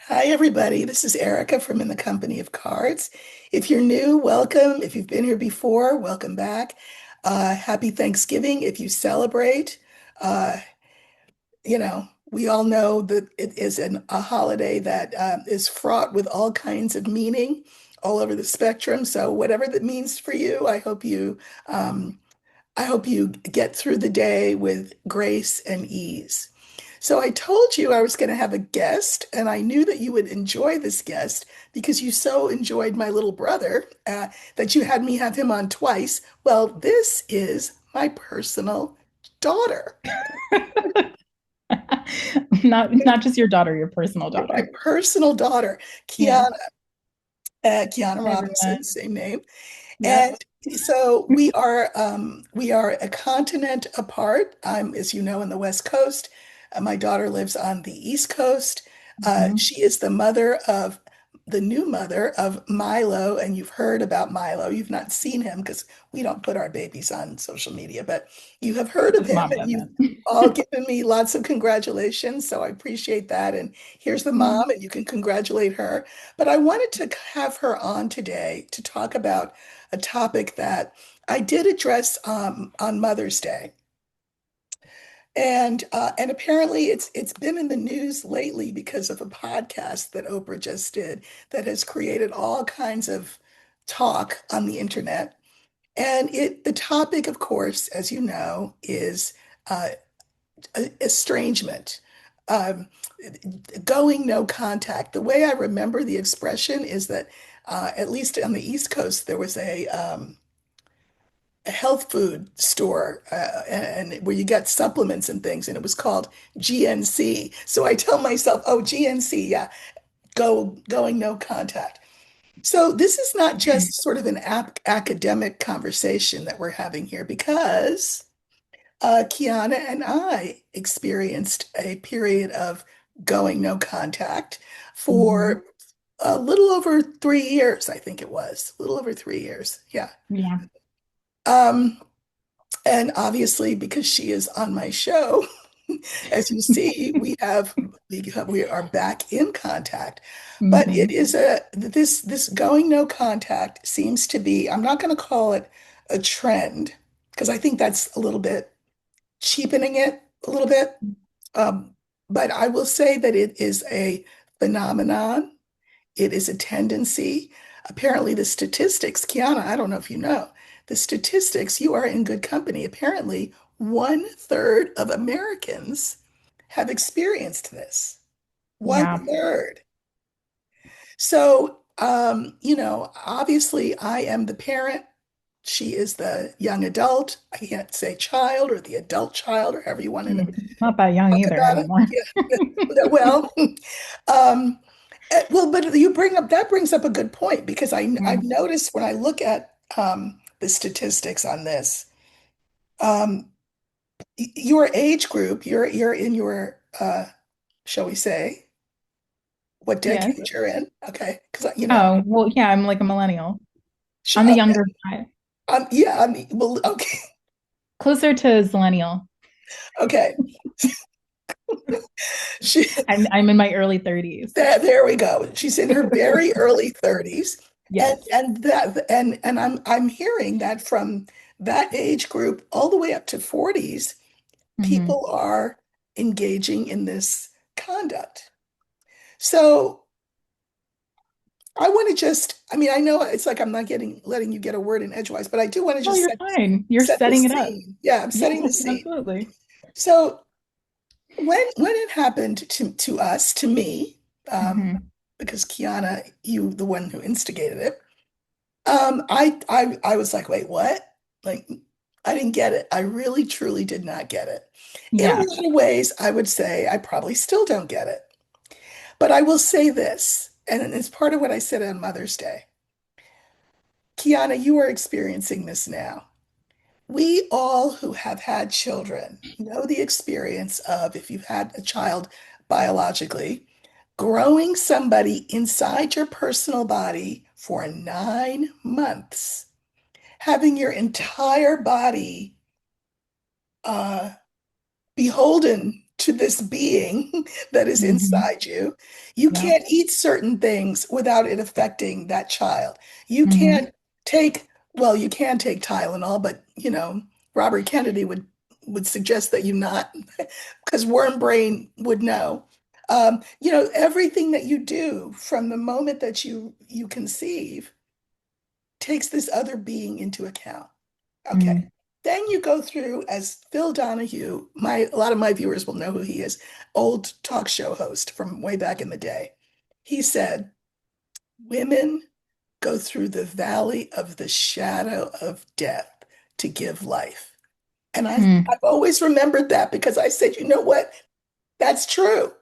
Hi, everybody. This is Erika from In the Company of Cards. If you're new, welcome. If you've been here before, welcome back. Happy Thanksgiving if you celebrate. Uh, we all know that it is a holiday that is fraught with all kinds of meaning all over the spectrum. So whatever that means for you, um, I hope you get through the day with grace and ease. So I told you I was going to have a guest, and I knew that you would enjoy this guest because you so enjoyed my little brother that you had me have him on twice. Well, this is my personal daughter, Not just your daughter, your personal my daughter. personal daughter, Yeah. Kiana, Kiana Hi, Robinson, everyone. same name. Yep. And so we are a continent apart. I'm, as you know, in the West Coast. My daughter lives on the East Coast. Mhm. She is the new mother of Milo, and you've heard about Milo. You've not seen him because we don't put our babies on social media, but you have heard of Most him, mom and you've doesn't. all given me lots of congratulations. So I appreciate that. And here's the Mhm. mom, and you can congratulate her. But I wanted to have her on today to talk about a topic that I did address on Mother's Day. And apparently it's been in the news lately because of a podcast that Oprah just did that has created all kinds of talk on the internet. And the topic, of course, as you know, is uh, estrangement. Um, Going no contact. The way I remember the expression is that, at least on the East Coast, there was a health food store and where you got supplements and things, and it was called GNC. So I tell myself, oh, GNC, yeah, going no contact. So this is not just sort of an academic conversation that we're having here because Kiana and I experienced a period of going no contact Mhm. for a little over 3 years, I think it was. A little over 3 years. Yeah. Yeah. Um, and obviously, because she is on my show, as you see, we are back in contact. But it Hmm. is this going no contact seems to be, I'm not going to call it a trend because I think that's a little bit cheapening it a little bit. Um, but I will say that it is a phenomenon. It is a tendency. Apparently, the statistics, Kiana, I don't know if you know, the statistics, you are in good company. Apparently, 1/3 of Americans have experienced this. One Yeah. third. So, obviously, I am the parent. She is the young adult. I can't say child or the adult child or however you want to Not that young talk either about it. anymore. Yeah. Well, um, but you bring up that brings up a good point because I've Mm. noticed when I look at the statistics on this, um, your age group, you're in your shall we say what Yes. decade you're in? Okay, because Oh, well, yeah, I'm like a millennial. sh On the younger side. yeah, I mean, well, okay, Closer to zillennial. okay. She, I'm in my early 30s. there we go. She's in her very early 30s. And Yes. and that and I'm hearing that from that age group all the way up to 40s, Hmm. people are engaging in this conduct. So I want to I mean, I know it's like I'm not letting you get a word in edgewise, but I do want to Oh, just you're fine. You're set the setting it up. scene. Yeah, I'm Yeah, setting the scene. absolutely. So when it happened to us, to me, Hmm. because Kiana, you the one who instigated it, I was like, wait, what? Like, I didn't get it. I really, truly did not get it. In a Yeah. lot of ways, I would say I probably still don't get it. But I will say this, and it's part of what I said on Mother's Day. Kiana, you are experiencing this now. We all who have had children know the experience of if you've had a child biologically, growing somebody inside your personal body for 9 months, having your entire body uh, beholden to this being that is Hmm. inside you. You Yeah. can't eat certain things without it affecting that child. You Hmm. can't take, well, you can take Tylenol, but Robert Kennedy would suggest that you not, because worm brain would know. Everything that you do from the moment that you conceive takes this other being into account. Okay. Hmm. Then you go through as Phil Donahue, a lot of my viewers will know who he is, old talk show host from way back in the day. He said, women go through the valley of the shadow of death to give life. And I've always remembered that because I said, you know what? That's true.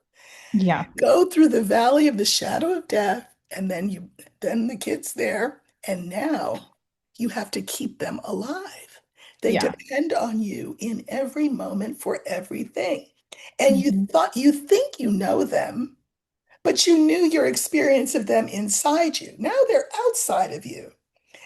Yeah. Go through the valley of the shadow of death, and then the kid's there, and now you have to keep them alive. They Yeah. depend on you in every moment for everything. And Hmm. you think you know them, but you knew your experience of them inside you. Now they're outside of you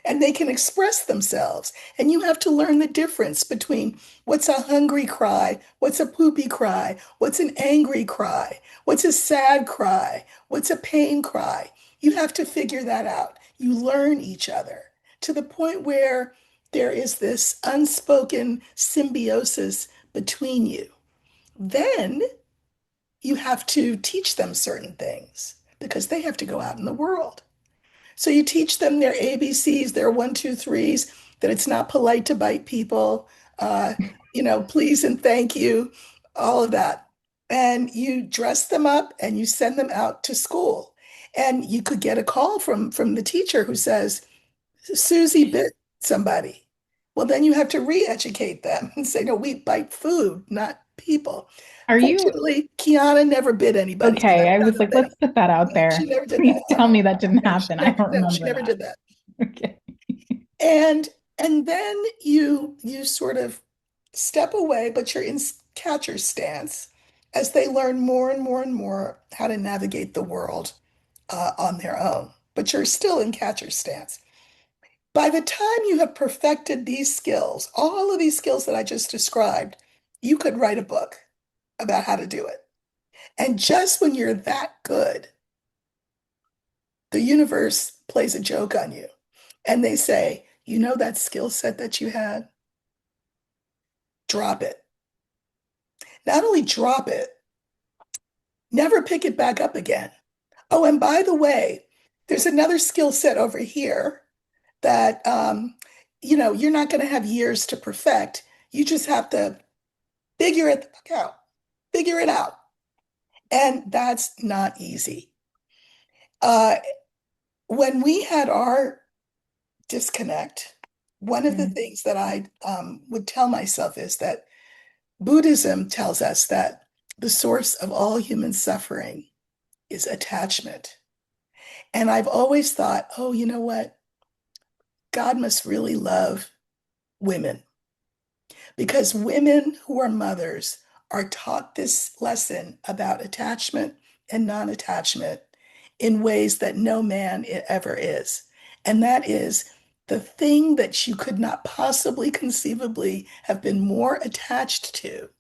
and they can express themselves. And you have to learn the difference between what's a hungry cry, what's a poopy cry, what's an angry cry, what's a sad cry, what's a pain cry. You have to figure that out. You learn each other to the point where there is this unspoken symbiosis between you. Then you have to teach them certain things because they have to go out in the world. So you teach them their ABCs, their one, two, threes, that it's not polite to bite people, uh, please and thank you, all of that. And you dress them up and you send them out to school. And you could get a call from the teacher who says, Susie bit somebody. Well, then you have to re-educate them and say, no, we bite food, not people. Are you Fortunately, Kiana never bit anybody, so okay? that's I not was a like, thing. let's put that out No, she there. never did that. Please tell me that didn't No, she happen. I never, don't no, she remember never that. did that. Okay. And and then you sort of step away, but you're in catcher stance as they learn more and more and more how to navigate the world on their own. But you're still in catcher stance. By the time you have perfected these skills, all of these skills that I just described, you could write a book about how to do it. And just when you're that good, the universe plays a joke on you. And they say, you know that skill set that you had? Drop it. Not only drop it, never pick it back up again. Oh, and by the way, there's another skill set over here that you're not going to have years to perfect. You just have to figure it out. Figure it out. And that's not easy. Uh, when we had our disconnect, one of the Mm. things that I would tell myself is that Buddhism tells us that the source of all human suffering is attachment. And I've always thought, oh, you know what? God must really love women because women who are mothers are taught this lesson about attachment and non attachment in ways that no man ever is. And that is the thing that you could not possibly conceivably have been more attached to.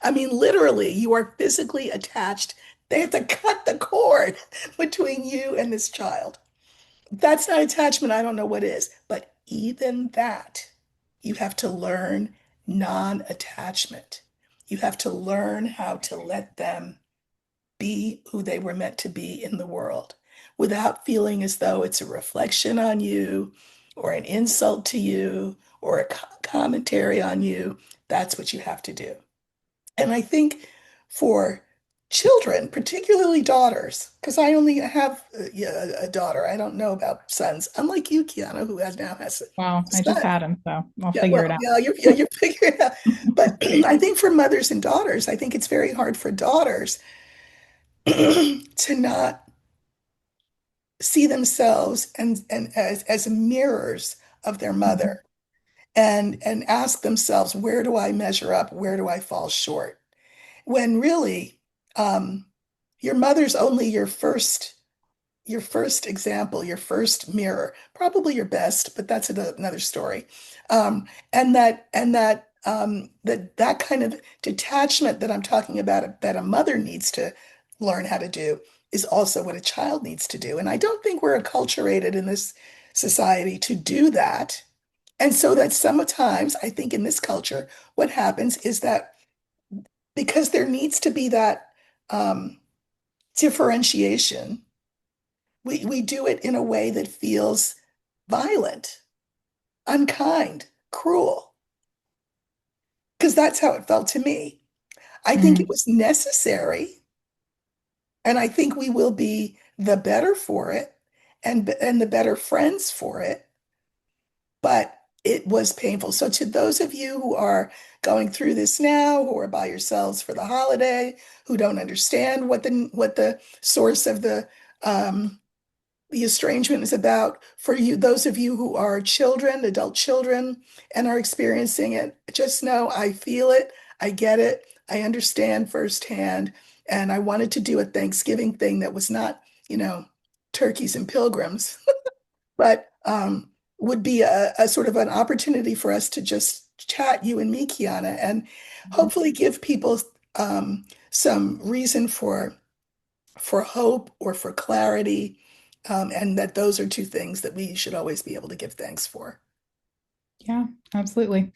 I mean, literally, you are physically attached. They have to cut the cord between you and this child. That's not attachment. I don't know what is. But even that, you have to learn non-attachment. You have to learn how to let them be who they were meant to be in the world without feeling as though it's a reflection on you or an insult to you or a commentary on you. That's what you have to do. And I think for children, particularly daughters, because I only have yeah, a daughter, I don't know about sons, unlike you, Kiana, who now has a Well, I just son. had him, so I'll Yeah, figure well, it out. you're figuring it out. But I think for mothers and daughters, I think it's very hard for daughters to not see themselves and as mirrors of their Mhm. mother and ask themselves, where do I measure up? Where do I fall short? When really, um, your mother's only your first example, your first mirror, probably your best, but that's another story. And that that kind of detachment that I'm talking about that a mother needs to learn how to do is also what a child needs to do. And I don't think we're acculturated in this society to do that. And so that sometimes I think in this culture, what happens is that because there needs to be that um, differentiation, we do it in a way that feels violent, unkind, cruel, because that's how it felt to me. I think it Mm, was necessary, and I think we will be the better for it and the better friends for it, but it was painful. So to those of you who are going through this now, who are by yourselves for the holiday, who don't understand what the source of the estrangement is about, for you, those of you who are children, adult children, and are experiencing it, just know I feel it, I get it, I understand firsthand. And I wanted to do a Thanksgiving thing that was not, you know, turkeys and pilgrims, but would be a sort of an opportunity for us to just chat, you and me, Kiana, and hopefully give people some reason for hope or for clarity, and that those are two things that we should always be able to give thanks for. yeah, absolutely.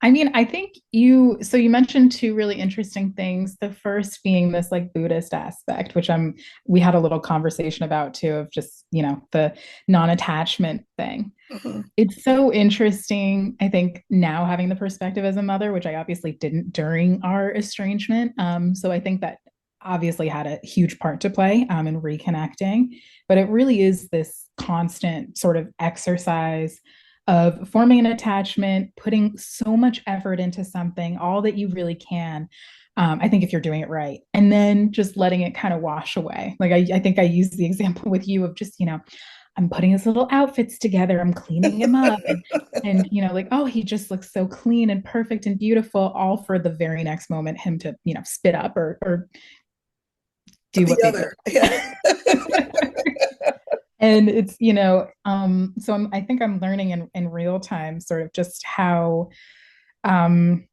I mean, I think you mentioned two really interesting things. The first being this like Buddhist aspect, which we had a little conversation about too, of just, the non-attachment thing. Mhm. It's so interesting, I think, now having the perspective as a mother, which I obviously didn't during our estrangement. So I think that obviously had a huge part to play in reconnecting. But it really is this constant sort of exercise of forming an attachment, putting so much effort into something, all that you really can. I think if you're doing it right, and then just letting it kind of wash away. Like I think I used the example with you of just, I'm putting his little outfits together. I'm cleaning him up and like, oh, he just looks so clean and perfect and beautiful, all for the very next moment him to, spit up or do The what they do. other, yeah. And it's, so I think I'm learning in real time sort of just how um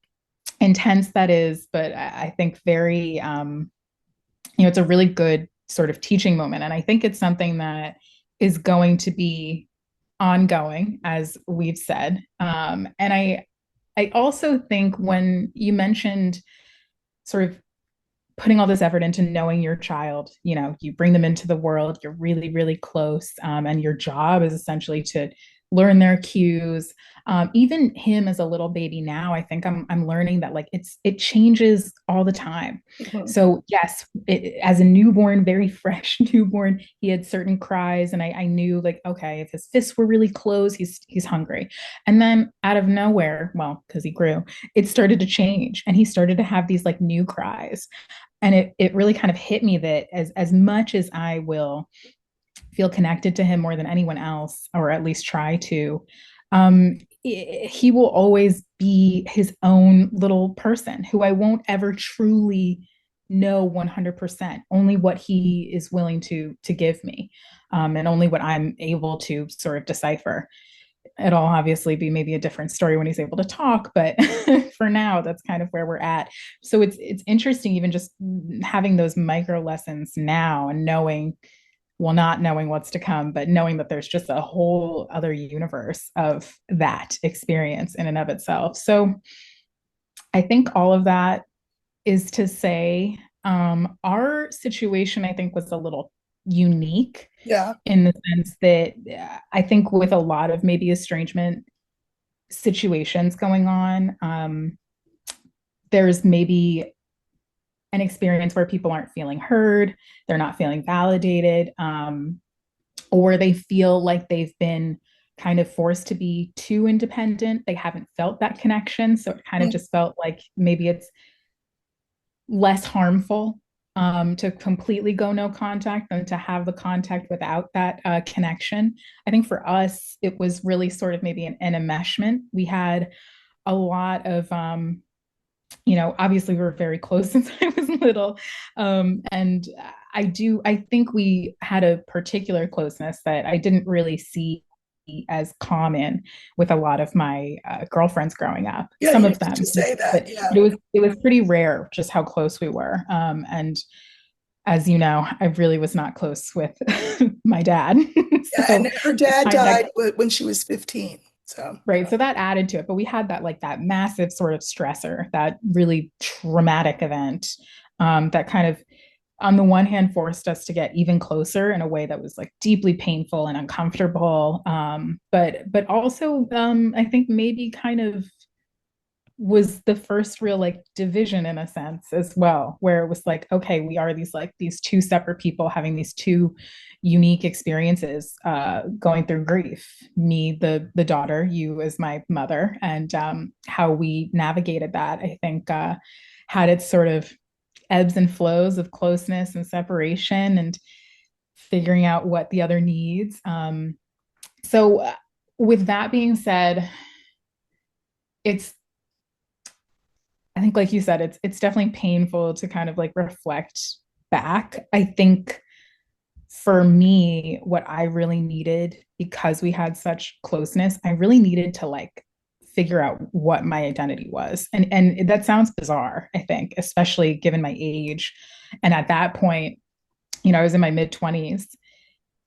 intense that is, but I think very it's a really good sort of teaching moment. And I think it's something that is going to be ongoing, as we've said. And I also think when you mentioned sort of putting all this effort into knowing your child, you bring them into the world, you're really, really close, and your job is essentially to learn their cues. Even him as a little baby now, I think I'm learning that like it changes all the time. Mhm. So yes, as a newborn, very fresh newborn, he had certain cries, and I knew like, okay, if his fists were really closed, he's hungry. And then out of nowhere, well, because he grew, it started to change, and he started to have these like new cries, and it really kind of hit me that as much as I will feel connected to him more than anyone else, or at least try to, he will always be his own little person who I won't ever truly know 100%, only what he is willing to give me, and only what I'm able to sort of decipher. It'll obviously be maybe a different story when he's able to talk, but for now that's kind of where we're at. So it's interesting even just having those micro lessons now, and knowing, well, not knowing what's to come, but knowing that there's just a whole other universe of that experience in and of itself. So I think all of that is to say, our situation, I think, was a little unique Yeah. in the sense that I think with a lot of maybe estrangement situations going on, there's maybe an experience where people aren't feeling heard, they're not feeling validated, or they feel like they've been kind of forced to be too independent. They haven't felt that connection. So it kind of Mm. just felt like maybe it's less harmful to completely go no contact than to have the contact without that connection. I think for us, it was really sort of maybe an enmeshment. We had a lot of, obviously we were very close since I was little. And I think we had a particular closeness that I didn't really see. as common with a lot of my girlfriends growing up. Yeah, Some you of used to them, say that. but Yeah. it was pretty rare just how close we were. And as you know, I really was not close with my dad. Yeah. So And her dad that died when she was 15. So, right. So that added to it. But we had that like that massive sort of stressor, that really traumatic event that kind of on the one hand forced us to get even closer in a way that was like deeply painful and uncomfortable. But also I think maybe kind of was the first real like division in a sense as well, where it was like, okay, we are these like these two separate people having these two unique experiences going through grief. Me, the daughter, you as my mother, and how we navigated that, I think had its sort of ebbs and flows of closeness and separation and figuring out what the other needs. So with that being said, it's I think like you said, it's definitely painful to kind of like reflect back. I think for me, what I really needed because we had such closeness, I really needed to like figure out what my identity was. And that sounds bizarre, I think, especially given my age. And at that point, I was in my mid 20s.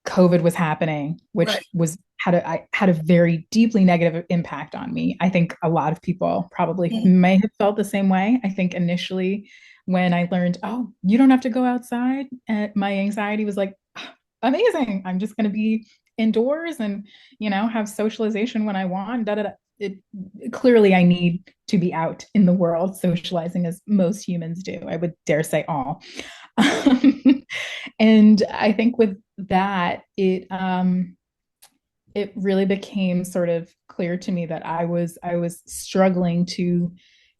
COVID was happening, which right. was had a very deeply negative impact on me. I think a lot of people probably Mm. may have felt the same way. I think initially when I learned, oh, you don't have to go outside, and my anxiety was like, amazing. I'm just going to be indoors and have socialization when I want. Da, da, da. Clearly I need to be out in the world socializing as most humans do. I would dare say all. And I think with that, it really became sort of clear to me that I was struggling to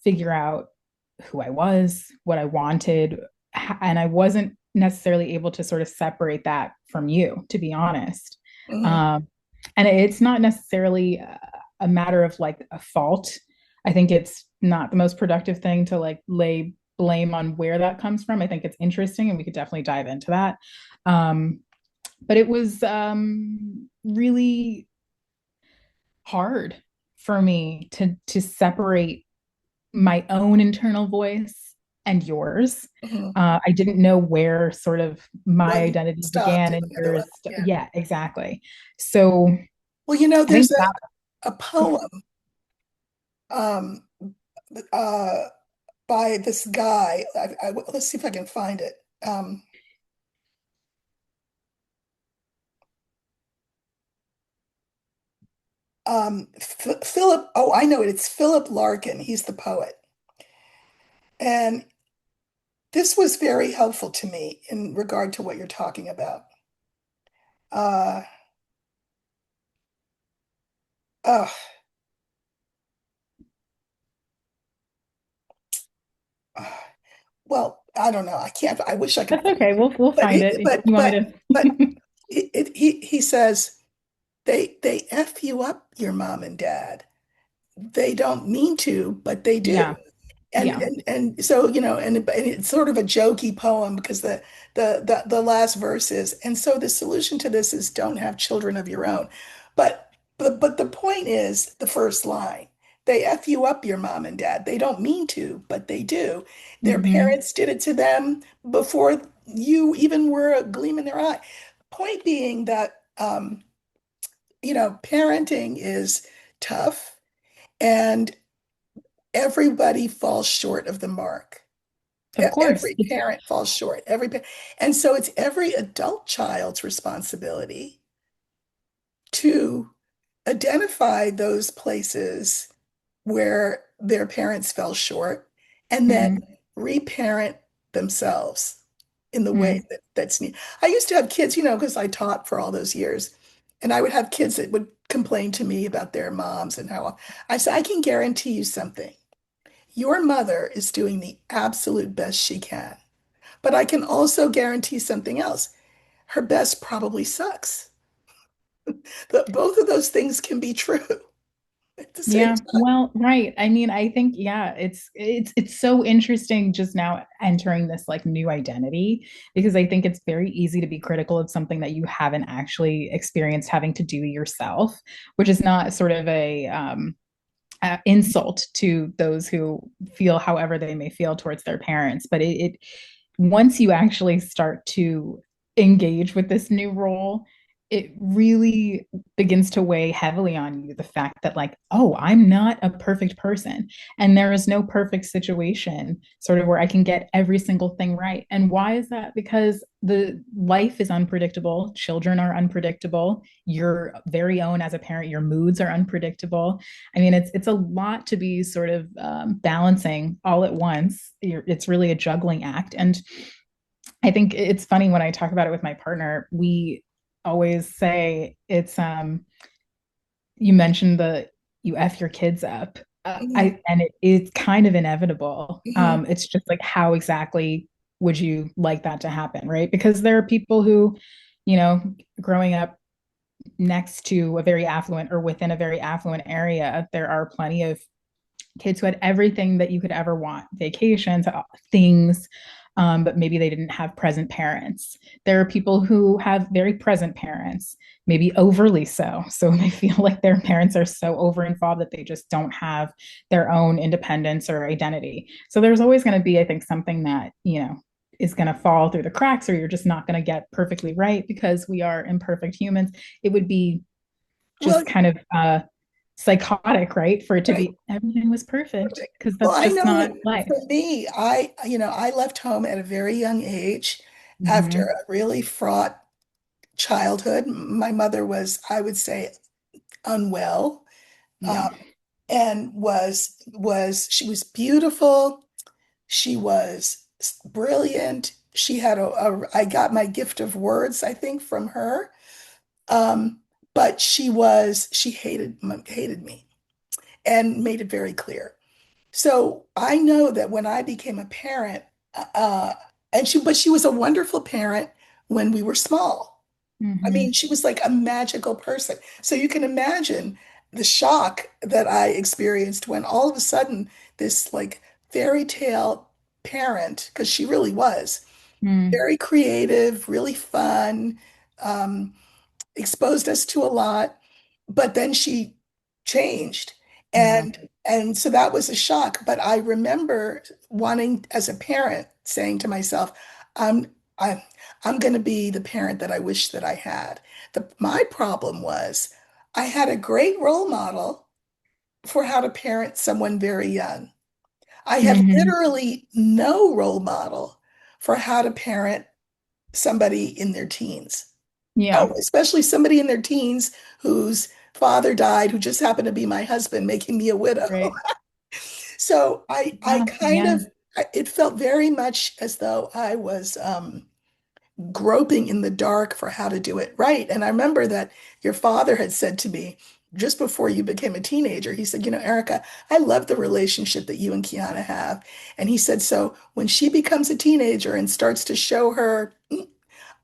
figure out who I was, what I wanted, and I wasn't necessarily able to sort of separate that from you, to be honest. Mhm. Um, and it's not necessarily a matter of like a fault. I think it's not the most productive thing to like lay blame on where that comes from. I think it's interesting, and we could definitely dive into that. Um, but it was really hard for me to separate my own internal voice and yours. Mhm. I didn't know where sort of my One identity stopped began and and the other one. yours. Yeah. Yeah, exactly. So Well, I think there's that. a poem um, uh, by this guy. Let's see if I can find it. Philip, oh, I know it. It's Philip Larkin. He's the poet. And this was very helpful to me in regard to what you're talking about. Uh, oh, well, I don't know. I can't. I wish I could. That's okay. We'll But find it if you want me but to. he says they F you up, your mom and dad. They don't mean to, but they do. Yeah, And yeah. and so and it's sort of a jokey poem because the last verse is, and so the solution to this is don't have children of your own. But the point is the first line. They F you up, your mom and dad. They don't mean to, but they do. Their Mm-hmm. parents did it to them before you even were a gleam in their eye. Point being that parenting is tough and everybody falls short of the mark. Of course. Every parent falls short. And so it's every adult child's responsibility to identify those places where their parents fell short and then Mm-hmm. reparent themselves in the way Mm-hmm. that's needed. I used to have kids, because I taught for all those years, and I would have kids that would complain to me about their moms and how I said, I can guarantee you something. Your mother is doing the absolute best she can. But I can also guarantee something else. Her best probably sucks. Both of those things can be true. at the same Yeah, time. well, right. I mean, I think yeah, it's so interesting just now entering this like new identity because I think it's very easy to be critical of something that you haven't actually experienced having to do yourself, which is not sort of a insult to those who feel however they may feel towards their parents. But it once you actually start to engage with this new role, it really begins to weigh heavily on you the fact that, like, oh, I'm not a perfect person. And there is no perfect situation, sort of, where I can get every single thing right. And why is that? Because the life is unpredictable, children are unpredictable, your very own as a parent, your moods are unpredictable. I mean, it's a lot to be sort of balancing all at once. It's really a juggling act, and I think it's funny when I talk about it with my partner. We always say it's you mentioned the you f your kids up. Mhm, I and it's kind of inevitable. mhm. It's just like how exactly would you like that to happen, right? Because there are people who, you know, growing up next to a very affluent or within a very affluent area, there are plenty of kids who had everything that you could ever want, vacations, things, but maybe they didn't have present parents. There are people who have very present parents, maybe overly so. So they feel like their parents are so over involved that they just don't have their own independence or identity. So there's always going to be, I think, something that, is going to fall through the cracks, or you're just not going to get perfectly right because we are imperfect humans. It would be Well, just kind of psychotic, right? For it to right. be everything was perfect Perfect. because Well, that's I just know not that life. for me, I left home at a very young age after Mm-hmm. a really fraught childhood. My mother was, I would say, unwell, Yeah. um, and she was beautiful. She was brilliant. She had I got my gift of words, I think, from her. Um, but she hated me and made it very clear. So I know that when I became a parent, uh, but she was a wonderful parent when we were small. I Mm-hmm. mean, she was like a magical person. So you can imagine the shock that I experienced when all of a sudden this like fairy tale parent, because she really was Mm. very creative, really fun, um, exposed us to a lot, but then she changed. Yeah. And so that was a shock. But I remember wanting, as a parent, saying to myself, I'm I'm I'm going to be the parent that I wish that I had. My problem was I had a great role model for how to parent someone very young. I had Mm-hmm. literally no role model for how to parent somebody in their teens. Yeah. Oh, especially somebody in their teens whose father died, who just happened to be my husband, making me a widow. Right. So I Yeah. kind Yeah. of, it felt very much as though I was groping in the dark for how to do it right. And I remember that your father had said to me just before you became a teenager, he said, Erica, I love the relationship that you and Kiana have. And he said, so when she becomes a teenager and starts to show her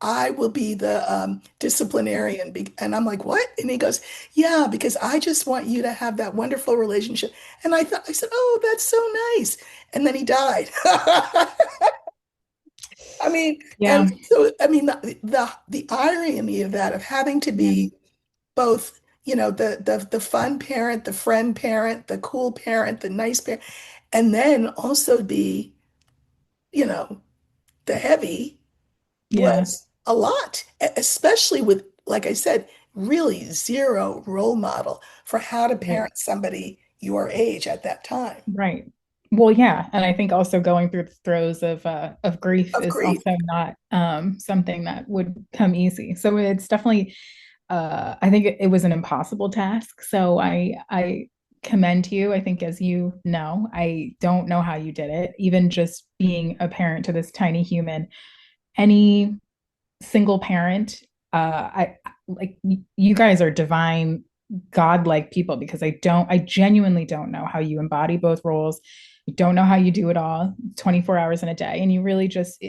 I will be the disciplinarian. And I'm like, what? And he goes, yeah, because I just want you to have that wonderful relationship. And I said, oh, that's so nice. And then he died. I mean, and Yeah. so, I mean, the irony of that, of having to Yeah. be both, the fun parent, the friend parent, the cool parent, the nice parent, and then also be, you know, the heavy Yeah. was a lot, especially with, like I said, really zero role model for how to Right. parent somebody your age at that time Right. Well, yeah, and I think also going through the throes of grief of is grief. also not something that would come easy. So it's definitely I think it was an impossible task. So I commend you. I think, as you know, I don't know how you did it. Even just being a parent to this tiny human, any single parent, I like you guys are divine, godlike people because I genuinely don't know how you embody both roles. I don't know how you do it all 24 hours in a day. And you really just,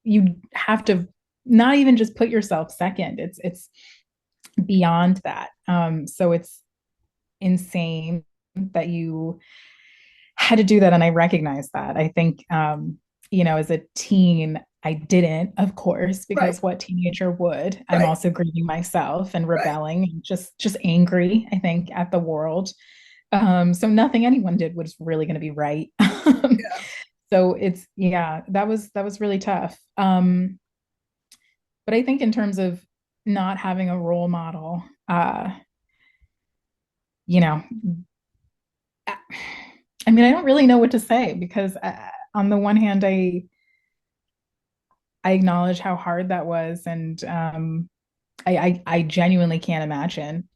you have to not even just put yourself second. It's beyond that. So insane that you had to do that. And I recognize that. I think, as a teen, I didn't, of course, Right, because what teenager would? I'm right, also grieving myself and right. rebelling and just angry, I think, at the world. So nothing anyone did was really going to be right. Yeah. So it's yeah, that was really tough. But I think in terms of not having a role model, you know, I mean, I don't really know what to say because on the one hand, I acknowledge how hard that was, and I genuinely can't imagine.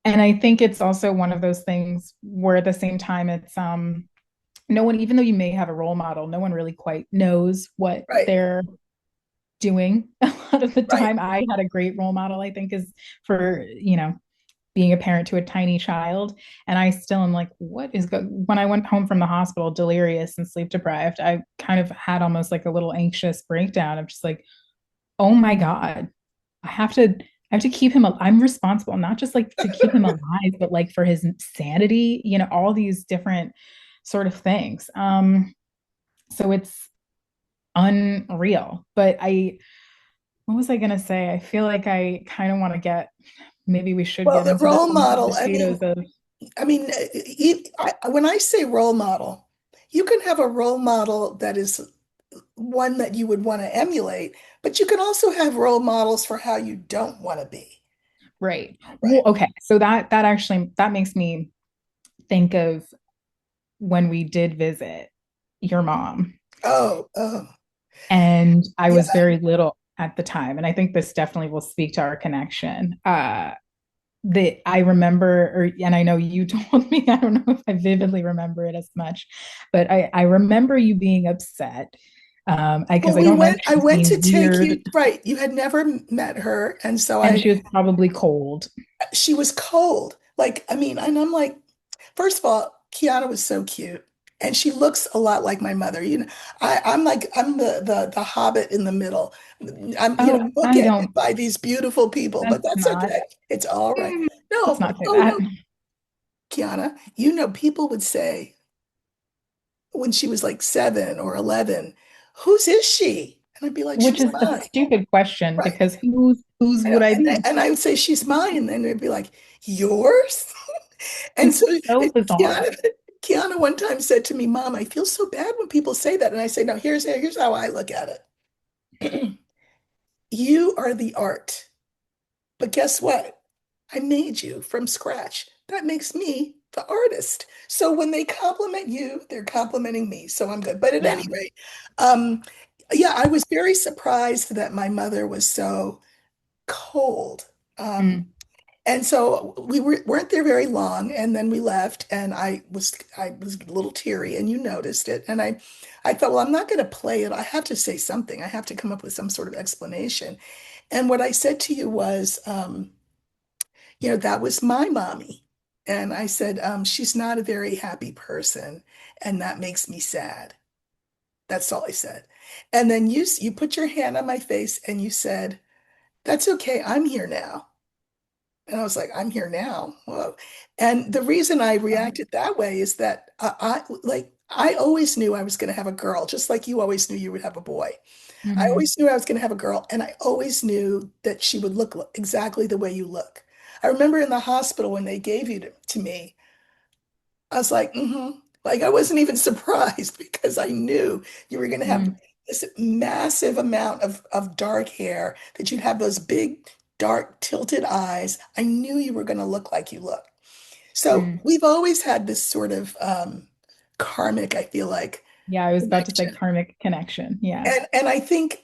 And I think it's also one of those things where at the same time it's no one, even though you may have a role model, no one really quite knows what Right, they're doing a lot of the right. time. I had a great role model, I think, is for, being a parent to a tiny child. And I still am like, when I went home from the hospital, delirious and sleep deprived, I kind of had almost like a little anxious breakdown of just like, oh my God, I have to keep him, I'm responsible, not just like to keep him alive, but like for his sanity, all these different sort of things. So it's unreal. But what was I going to say? I feel like I kind of want to maybe we should Well, get the into the role meat and model, potatoes of, when I say role model, you can have a role model that is one that you would want to emulate, but you can also have role models for how you don't want to be. right. Well, Right. okay. So that actually, that makes me think of when we did visit your mom. Oh, oh, And I was yeah. very little at the time. And I think this definitely will speak to our connection. That I remember, and I know you told me, I don't know if I vividly remember it as much, but I remember you being upset. Well, Because I don't know if I she was went to being take weird you, right. You had never met her. And so and she was probably cold. she was cold. Like, and I'm like, first of all, Kiana was so cute. And she looks a lot like my mother. I'm the hobbit in the middle. Oh, I Bookended don't, by these beautiful people, but that's that's not, okay. It's all right. let's No, not say oh that. no, Kiana, people would say when she was like 7 or 11, whose is she? And I'd be like, Which she's is a mine. stupid question Right. because whose would I be? And I would say, she's mine. And then they'd be like, yours? And so It's so bizarre. Kiana one time said to me, Mom, I feel so bad when people say that. And I say, no, here's how I look at it. You are the art. But guess what? I made you from scratch. That makes me the artist. So when they compliment you, they're complimenting me. So I'm good. But at Yeah. any rate, um, yeah, I was very surprised that my mother was so cold. Um, Mm, and so weren't there very long, and then we left, and I was a little teary, and you noticed it. And I thought, well, I'm not going to play it. I have to say something. I have to come up with some sort of explanation. And what I said to you was, that was my mommy. And I said, she's not a very happy person, and that makes me sad. That's all I said. And then you put your hand on my face and you said, that's okay. I'm here now. And I was like, I'm here now. Whoa. And the reason I reacted that way is that I always knew I was going to have a girl, just like you always knew you would have a boy. I mhm. always knew I was going to have a girl, and I always knew that she would look exactly the way you look. I remember in the hospital when they gave you to me, I was like, mm-hmm. Like I wasn't even surprised because I knew you were going to have Mm, this massive amount of dark hair, that you'd have those big, dark, tilted eyes. I knew you were going to look like you look. So mm. we've always had this sort of karmic, I feel like, Yeah, I was about to say connection. karmic connection. Yeah. And I think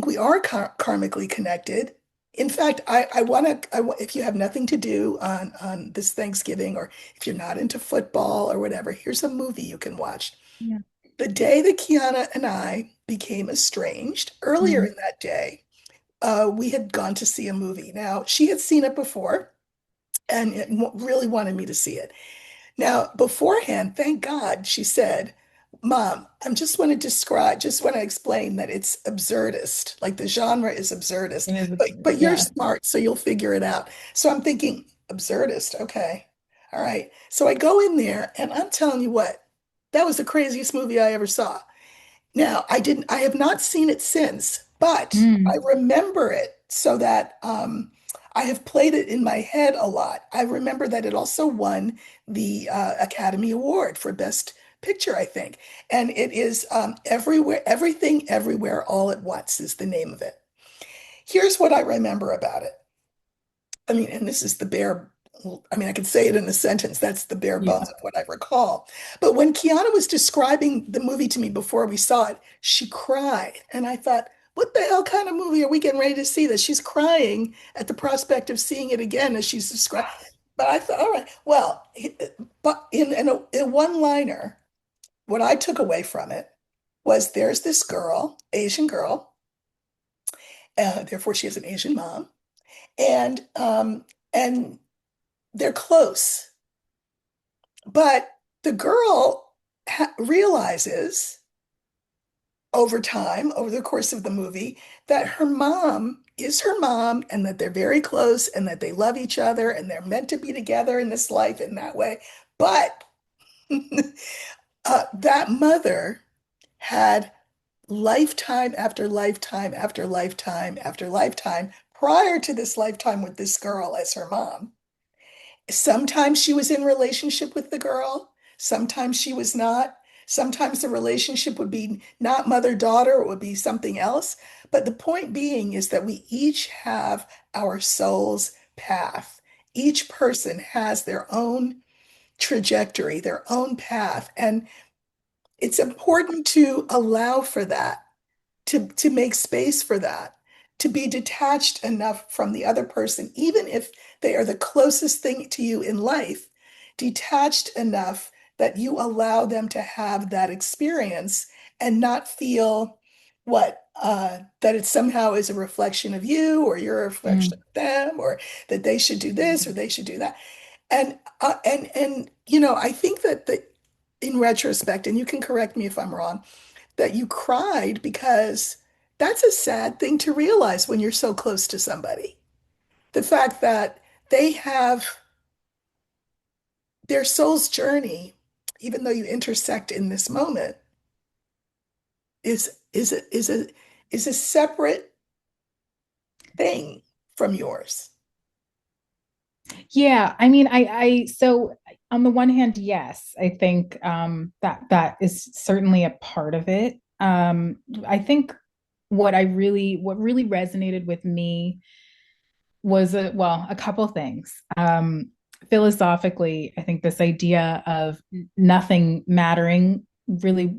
we are karmically connected. In fact, I want to, if you have nothing to do on this Thanksgiving, or if you're not into football or whatever, here's a movie you can watch. Yeah. The day that Kiana and I became estranged, earlier Mm, in that day, we had gone to see a movie. Now, she had seen it before and really wanted me to see it. Now, beforehand, thank God, she said, Mom, just want to explain that it's absurdist. Like the genre is absurdist, it is but absurd. you're Yeah. smart, so you'll figure it out. So I'm thinking, Absurdist. Okay. All right. So I go in there and I'm telling you what, that was the craziest movie I ever saw. Now, I have not seen it since, but I Mm. remember it so that I have played it in my head a lot. I remember that it also won the Academy Award for Best Picture, I think. And it is Everywhere, Everything, Everywhere, All at Once is the name of it. Here's what I remember about it. I mean, and this is the bare, I mean, I could say it in a sentence. That's the bare bones Yeah. of what I recall. But when Kiana was describing the movie to me before we saw it, she cried. And I thought, what the hell kind of movie are we getting ready to see that she's crying at the prospect of seeing it again as she's described? But I thought, all right, well, but in a one-liner, what I took away from it was there's this girl, Asian girl, therefore she has an Asian mom, and they're close. But the girl realizes over time, over the course of the movie, that her mom is her mom and that they're very close and that they love each other and they're meant to be together in this life in that way. But that mother had lifetime after lifetime after lifetime after lifetime prior to this lifetime with this girl as her mom. Sometimes she was in relationship with the girl, sometimes she was not. Sometimes the relationship would be not mother-daughter, it would be something else. But the point being is that we each have our soul's path. Each person has their own trajectory, their own path. And it's important to allow for that, to make space for that, to be detached enough from the other person, even if they are the closest thing to you in life, detached enough that you allow them to have that experience and not feel that it somehow is a reflection of you or you're a reflection Mm. of them or that they should do this or they should do that. And I think that in retrospect, and you can correct me if I'm wrong, that you cried because that's a sad thing to realize when you're so close to somebody. The fact that they have their soul's journey, even though you intersect in this moment, is a separate thing from yours. Yeah, I mean, so on the one hand, yes, I think that is certainly a part of it. I think what really resonated with me was a couple things. Philosophically, I think this idea of nothing mattering really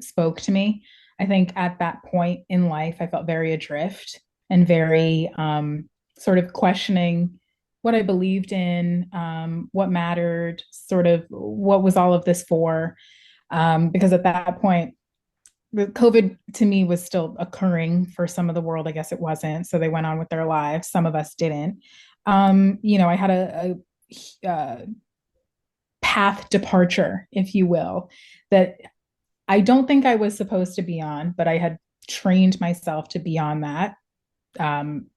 spoke to me. I think at that point in life, I felt very adrift and very sort of questioning what I believed in, what mattered, sort of what was all of this for. Because at that point, the COVID to me was still occurring for some of the world. I guess it wasn't. So they went on with their lives. Some of us didn't. I had a path departure, if you will, that I don't think I was supposed to be on, but I had trained myself to be on that. Um,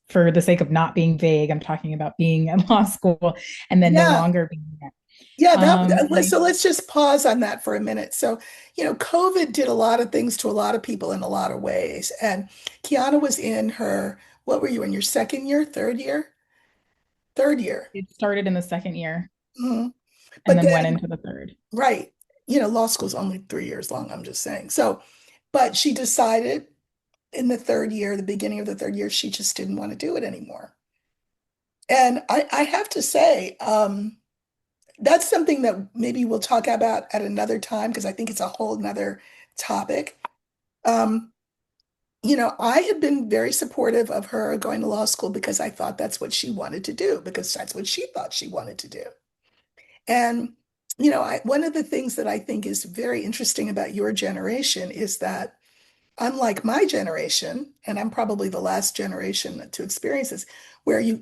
for the sake of not being vague, I'm talking about being in law school and then no Yeah, longer being there. yeah, And I so let's just pause on that for a minute. So, COVID did a lot of things to a lot of people in a lot of ways. And Kiana was in her, what were you in your second year, third year? Third year. it started in the second year Mhm. and But then went then, into the third. right, law school's only 3 years long, I'm just saying. So, but she decided in the third year, the beginning of the third year, she just didn't want to do it anymore. And I have to say, that's something that maybe we'll talk about at another time because I think it's a whole nother topic. Um, I had been very supportive of her going to law school because I thought that's what she wanted to do, because that's what she thought she wanted to do. And, one of the things that I think is very interesting about your generation is that, unlike my generation, and I'm probably the last generation to experience this, where you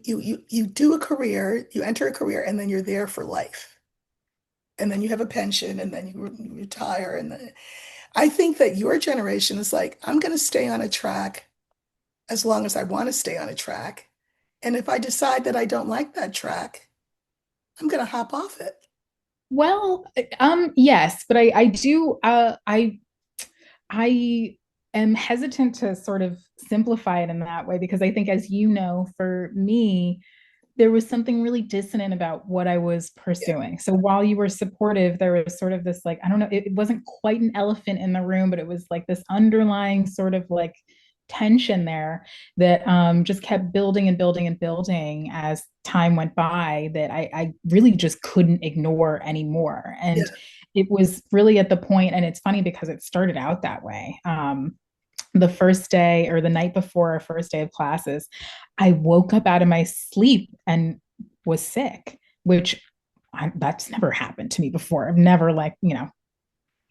do a career, you enter a career, and then you're there for life. And then you have a pension, and then you retire. And then I think that your generation is like, I'm going to stay on a track as long as I want to stay on a track. And if I decide that I don't like that track, I'm going to hop off it. Well, yes, but I do I am hesitant to sort of simplify it in that way because I think, as you know, for me, there was something really dissonant about what I was Yeah. pursuing. So while you were supportive, there was sort of this, like, I don't know, it wasn't quite an elephant in the room, but it was like this underlying sort of like tension there that just kept building and building and building as time went by, that I really just couldn't ignore anymore. And Yeah. it was really at the point, and it's funny because it started out that way. The first day or the night before our first day of classes, I woke up out of my sleep and was sick, which that's never happened to me before. I've never, like, done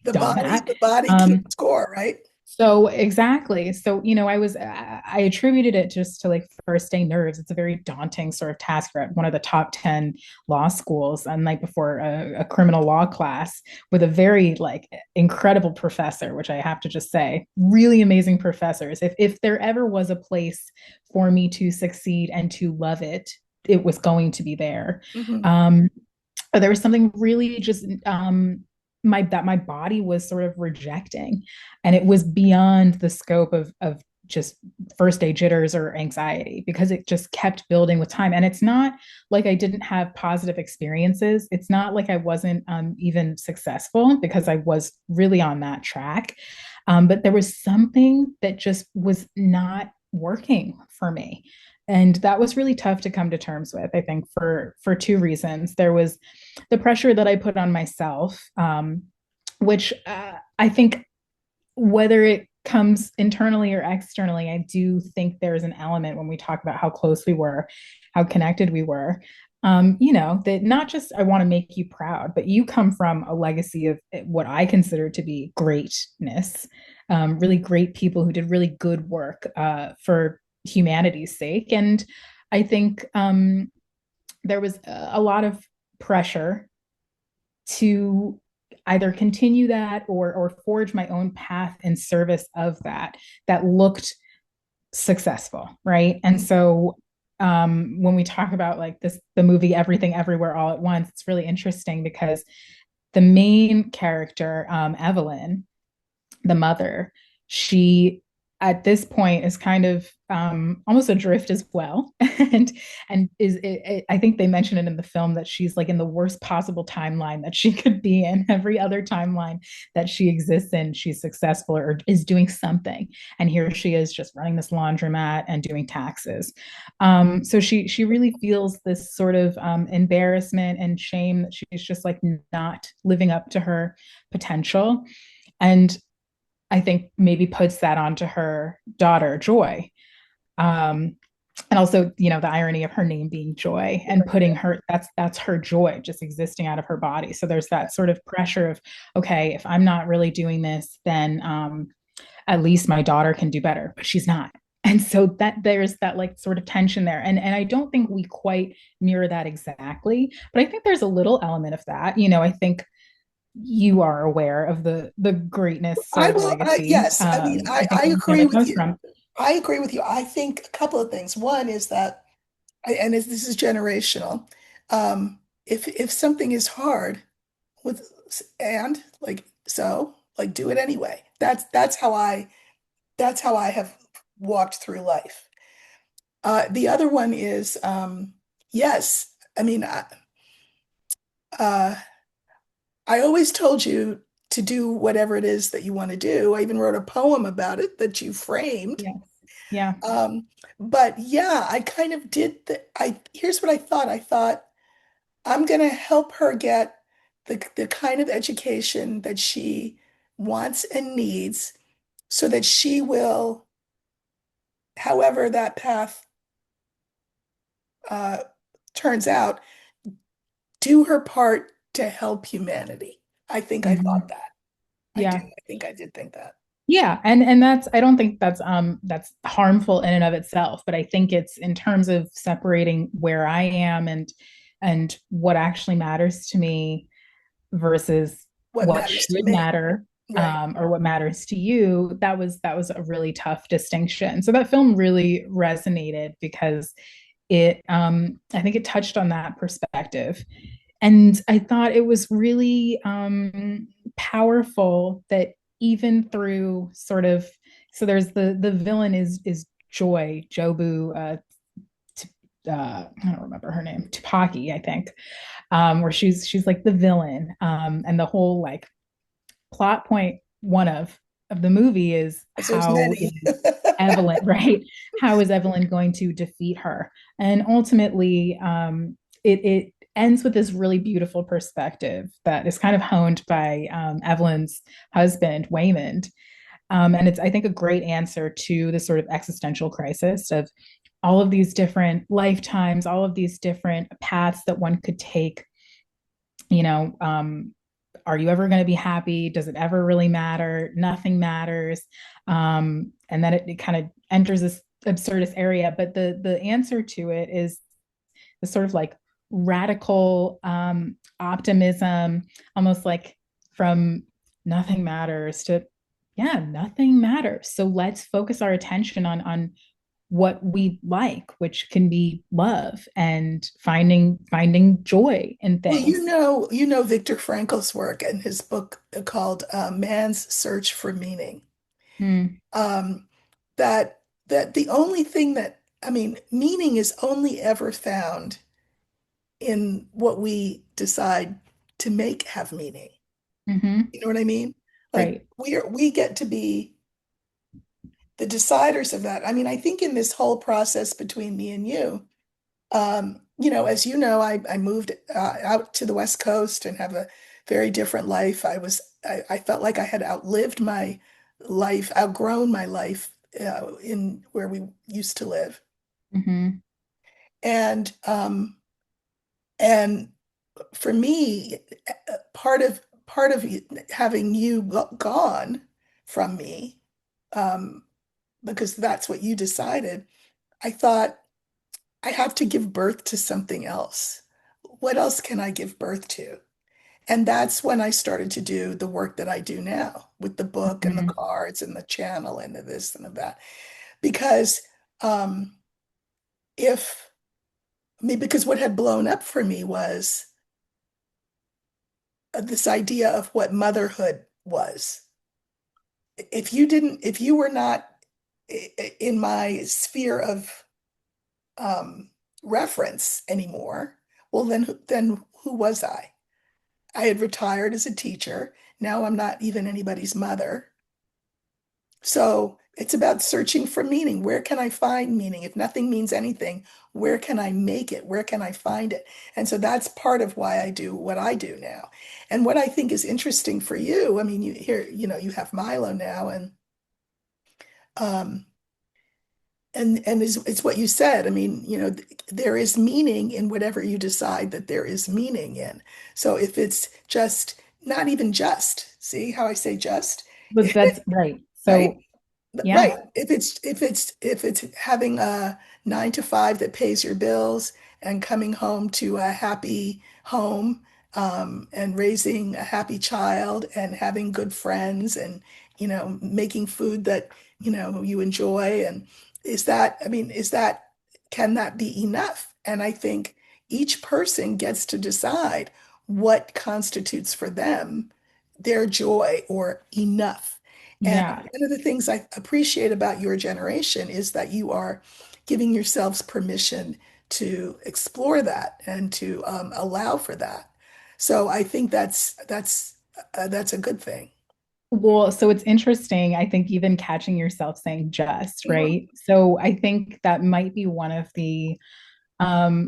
that. The body keeps Um, score, right? so exactly. So, I attributed it just to like first day nerves. It's a very daunting sort of task. You're at one of the top 10 law schools the night before a criminal law class with a very like incredible professor, which I have to just say, really amazing professors. If there ever was a place for me to succeed and to love it, it was going to be there. Hmm. Um, there was something really just my body was sort of rejecting, and it was beyond the scope of just first day jitters or anxiety, because it just kept building with time. And it's not like I didn't have positive experiences. It's not like I wasn't even successful, because I was really on that track. But there was something that just was not working for me, and that was really tough to come to terms with. I think for two reasons. There was the pressure that I put on myself, which I think, whether it comes internally or externally, I do think there's an element when we talk about how close we were, how connected we were. That not just I want to make you proud, but you come from a legacy of what I consider to be greatness, really great people who did really good work for humanity's sake. And I think there was a lot of pressure to either continue that or forge my own path in service of that looked successful, right? And so when we talk about like this, the movie Everything Everywhere All at Once, it's really interesting because the main character, Evelyn, the mother, she at this point is kind of almost adrift as well, and I think they mention it in the film that she's like in the worst possible timeline that she could be in. Every other timeline that she exists in, she's successful or is doing something, and here she is just running this laundromat and doing taxes. So she really feels this sort of embarrassment and shame that she's just like not living up to her potential, and I think maybe puts that onto her daughter, Joy. Um, and also, the irony of her name being Joy, and putting her, that's her joy just existing out of her body. So there's that sort of pressure of, okay, if I'm not really doing this, then at least my daughter can do better, but she's not. And so that there's that like sort of tension there. And I don't think we quite mirror that exactly, but I think there's a little element of that. I think you are aware of the greatness sort I of will. legacy. Yes. I mean, I think I you understand agree where it with comes you. from. I agree with you. I think a couple of things. One is that, and this is generational. If something is hard with and like so, like do it anyway. That's how I have walked through life. The other one is yes. I mean, uh, I always told you to do whatever it is that you want to do. I even wrote a poem about it that you framed. Yeah, yeah. Um, but yeah, I kind of did here's what I thought. I thought I'm gonna help her get the kind of education that she wants and needs so that she will, however that path uh, turns out, do her part to help humanity. I think I thought Mhm. that. I do. Yeah. I think I did think that. Yeah, and that's, I don't think that's harmful in and of itself, but I think it's in terms of separating where I am and what actually matters to me versus What what matters to should me. matter, Right. or what matters to you. That was a really tough distinction. So that film really resonated because I think it touched on that perspective. And I thought it was really powerful that even through sort of, so there's the villain is Joy, Jobu, I don't remember her name, Tupaki, I think, where she's like the villain, and the whole like plot point one of the movie is Because there's how many. is Evelyn, right? How is Evelyn going to defeat her? And ultimately, it ends with this really beautiful perspective that is kind of honed by Evelyn's husband, Waymond. And it's, I think, a great answer to the sort of existential crisis of all of these different lifetimes, all of these different paths that one could take. You know, are you ever going to be happy? Does it ever really matter? Nothing matters. And then it kind of enters this absurdist area. But the answer to it is the sort of like radical optimism, almost like from nothing matters to yeah, nothing matters. So let's focus our attention on what we like, which can be love and finding joy in Well, things. you know Viktor Frankl's work and his book called Man's Search for Meaning. Mm, Um, that the only thing that I mean, meaning is only ever found in what we decide to make have meaning. hmm You know what I mean? Like right. we get to be the deciders of that. I mean, I think in this whole process between me and you, you know, as you know, I moved out to the West Coast and have a very different life. I felt like I had outlived my life, outgrown my life in where we used to live. hmm And and for me, part of having you gone from me, um, because that's what you decided, I thought I have to give birth to something else. What else can I give birth to? And that's when I started to do the work that I do now with the book and the hmm cards and the channel and the this and the that. Because um, if I mean, because what had blown up for me was this idea of what motherhood was. If you were not in my sphere of um, reference anymore, well, then who was I? I had retired as a teacher. Now I'm not even anybody's mother. So it's about searching for meaning. Where can I find meaning? If nothing means anything, where can I make it? Where can I find it? And so that's part of why I do what I do now. And what I think is interesting for you, I mean, you here, you know, you have Milo now, um, and it's what you said. I mean, you know, there is meaning in whatever you decide that there is meaning in. So if it's just not even just, see how I say just, But that's right. right? So yeah. Right. If it's having a 9 to 5 that pays your bills and coming home to a happy home, and raising a happy child and having good friends and, you know, making food that, you know, you enjoy. And is that, I mean, is that, can that be enough? And I think each person gets to decide what constitutes for them their joy or enough. And Yeah. one of the things I appreciate about your generation is that you are giving yourselves permission to explore that and to allow for that. So I think that's a good thing. Well, so it's interesting. I think even catching yourself saying just, Mhm. right? So I think that might be one of the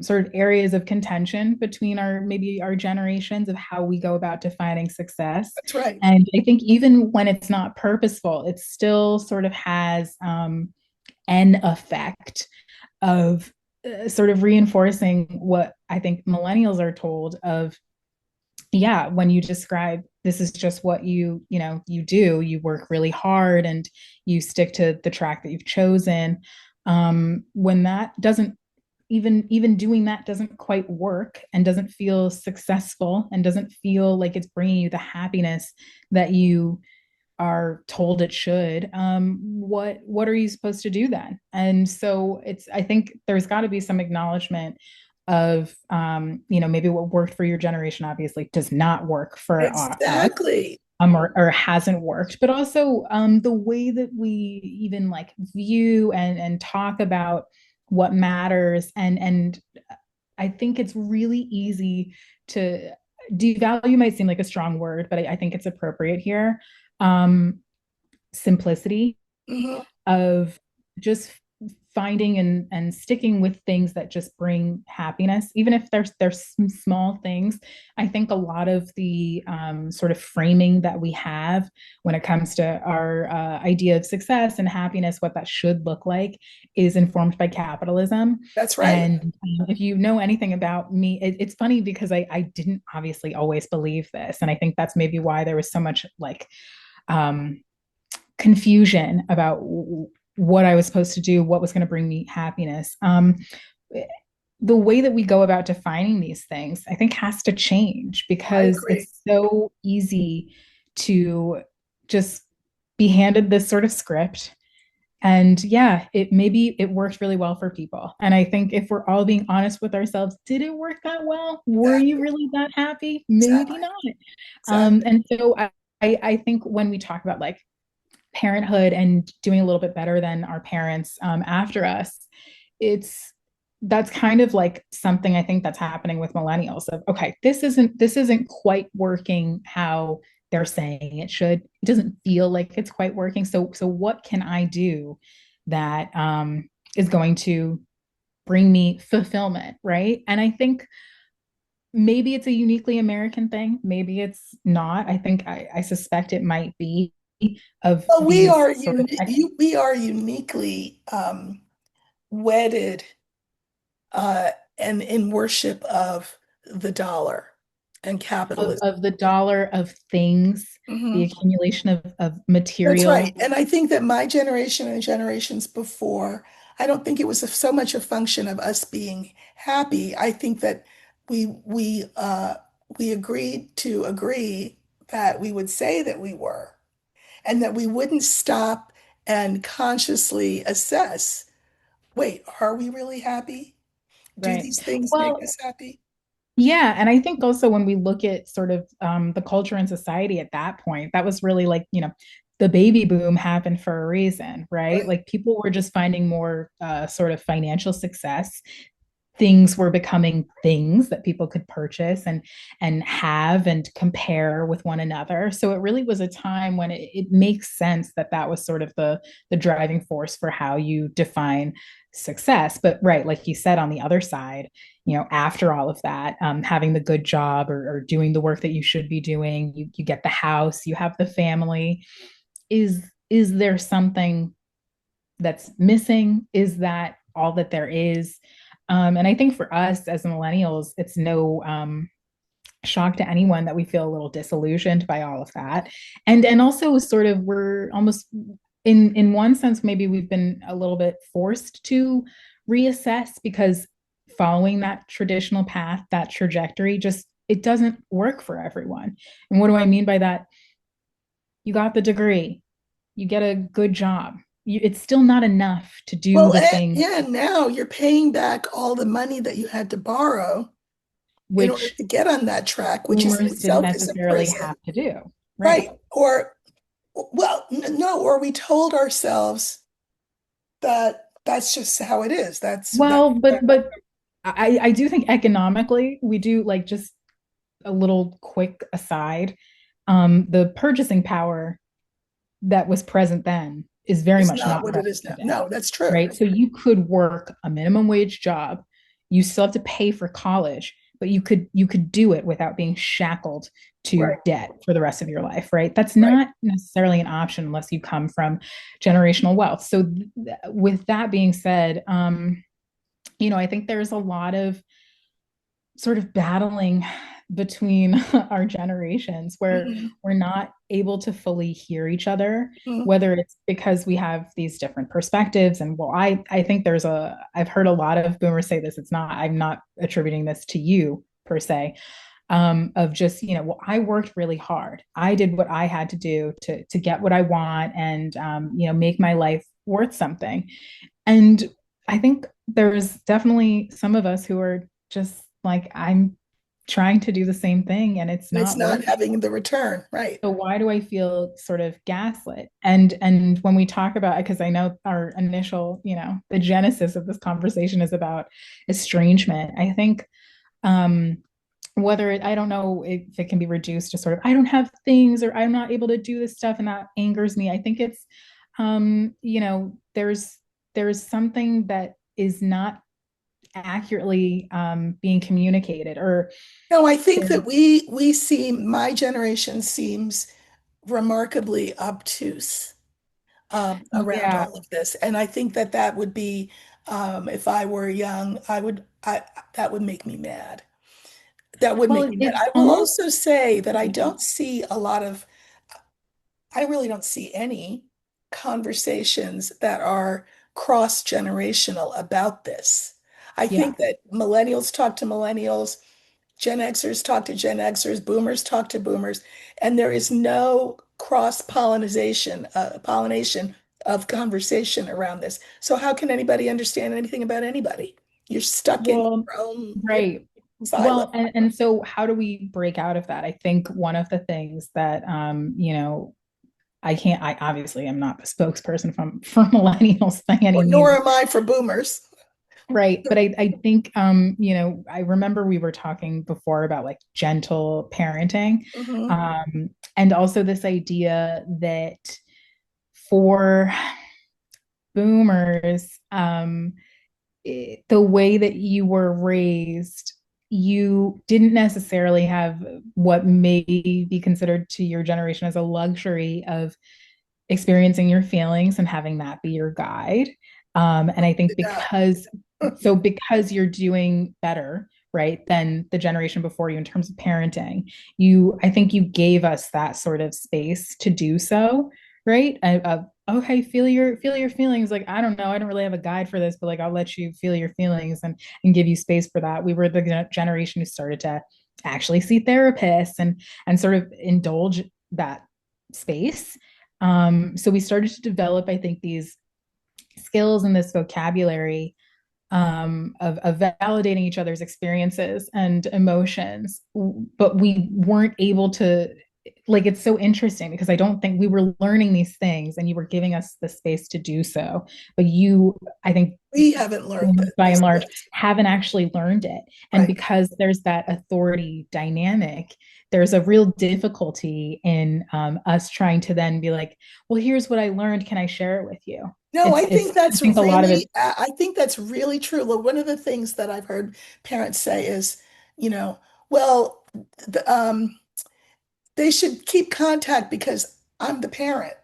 sort of areas of contention between our maybe our generations of how we go about defining success. That's right. And I think even when it's not purposeful, it still sort of has an effect of sort of reinforcing what I think millennials are told of yeah, when you describe this is just what you know you do, you work really hard and you stick to the track that you've chosen. When that doesn't even doing that doesn't quite work and doesn't feel successful and doesn't feel like it's bringing you the happiness that you are told it should, what are you supposed to do then? And so it's I think there's got to be some acknowledgement of maybe what worked for your generation obviously does not work for us, Exactly. or hasn't worked, but also the way that we even like view and talk about what matters, and I think it's really easy to devalue might seem like a strong word, but I think it's appropriate here. Um, Simplicity Hmm. of just finding and sticking with things that just bring happiness, even if there's some small things. I think a lot of the sort of framing that we have when it comes to our idea of success and happiness, what that should look like, is informed by capitalism. That's right. And if you know anything about me, it's funny because I didn't obviously always believe this, and I think that's maybe why there was so much like um, confusion about what I was supposed to do, what was going to bring me happiness. The way that we go about defining these things, I think, has to change I because agree. it's so easy to just be handed this sort of script. And yeah, it maybe it worked really well for people. And I think if we're all being honest with ourselves, did it work that well? Were you Exactly. really that happy? Maybe Exactly. not. Exactly. And so I think when we talk about like parenthood and doing a little bit better than our parents after us, it's that's kind of like something I think that's happening with millennials of okay, this isn't quite working how they're saying it should. It doesn't feel like it's quite working. So what can I do that is going to bring me fulfillment, right? And I think maybe it's a uniquely American thing. Maybe it's not. I think I suspect it might be of Well, these sort of we are uniquely wedded and in worship of the dollar and capitalism. of the dollar of things, the Hmm. accumulation of That's right. material. And I think that my generation and generations before, I don't think it was so much a function of us being happy. I think that we agreed to agree that we would say that we were, and that we wouldn't stop and consciously assess, wait, are we really happy? Do Right. these things make Well, us happy? yeah, and I think also when we look at sort of the culture and society at that point, that was really like, the baby boom happened for a reason, right? Right. Like people were just finding more sort of financial success. Things were becoming things that people could purchase and have and compare with one another. So it really was a time when it makes sense that that was sort of the driving force for how you define success. But right, like you said, on the other side, after all of that, having the good job, or doing the work that you should be doing, you get the house, you have the family. Is there something that's missing? Is that all that there is? And I think for us as millennials, it's no shock to anyone that we feel a little disillusioned by all of that, and also sort of we're almost in one sense maybe we've been a little bit forced to reassess because following that traditional path, that trajectory, just it doesn't work for everyone. And what do I mean by that? You got the degree, you get a good job, it's still not enough to do Well, the thing yeah, now you're paying back all the money that you had to borrow in order which to get on that track, which is in boomers didn't itself is a necessarily prison. have to do. Right. Right. Or, well, no, or we told ourselves that that's just how it is. That. Well, but I do think economically we do like just a little quick aside. The purchasing power that was present then is very It's much not not what it present is now. today, No, that's true. right? So you could work a minimum wage job, you still have to pay for college, but you could do it without being shackled to Right. debt for the rest of your life, right? That's Right. not necessarily an option unless you come from generational wealth. So with that being said, I think there's a lot of sort of battling between our generations where Mhm. we're not able to fully hear each other, Mhm. whether it's because we have these different perspectives. And well, I think I've heard a lot of boomers say this, I'm not attributing this to you per se, of just, well, I worked really hard. I did what I had to do to get what I want and, make my life worth something. And I think there's definitely some of us who are just like, I'm trying to do the same thing and it's And it's not not working. having the return, right? So why do I feel sort of gaslit? And when we talk about, because I know our initial, the genesis of this conversation is about estrangement. I think um I don't know if it can be reduced to sort of I don't have things or I'm not able to do this stuff and that angers me. I think it's there's something that is not accurately being communicated or No, I think there, that we seem, my generation seems remarkably obtuse around yeah. all of this, and I think that that would be, if I were young, I that would make me mad. That would Well, make me mad. it's I will almost also say that I really don't see any conversations that are cross-generational about this. I yeah. think that millennials talk to millennials, Gen Xers talk to Gen Xers, boomers talk to boomers, and there is no pollination of conversation around this. So how can anybody understand anything about anybody? You're stuck in Well, your own right. silo. Well, and so how do we break out of that? I think one of the things that I obviously am not the spokesperson for millennials by any Nor means. am I for boomers. Right. But I think, I remember we were talking before about like gentle parenting. Mhm. And also this idea that for boomers, the way that you were raised, you didn't necessarily have what may be considered to your generation as a luxury of experiencing your feelings and having that be your guide. And I think Did not. because you're doing better, right, than the generation before you in terms of parenting, I think you gave us that sort of space to do so, right? Okay, feel your feelings. Like, I don't know, I don't really have a guide for this, but like, I'll let you feel your feelings and give you space for that. We were the generation who started to actually see therapists and sort of indulge that space. So we started to develop, I think, these skills and this vocabulary of validating each other's experiences and emotions, but we weren't able to. Like, it's so interesting because I don't think we were learning these things and you were giving us the space to do so. But I think, We haven't learned by and this. large, Yes. haven't actually learned it. And Right. because there's that authority dynamic, there's a real difficulty in us trying to then be like, well, here's what I learned. Can I share it with you? No, I I think a lot of it. think that's really true. Well, one of the things that I've heard parents say is, you know, well, the, they should keep contact because I'm the parent,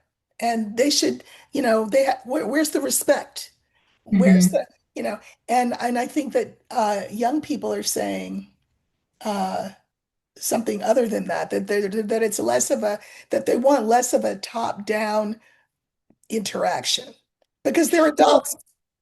and they should, where's the respect? Where's Mhm. the, you know, and I think that young people are saying uh, something other than that, that it's less of a that they want less of a top-down interaction because they're Well, adults.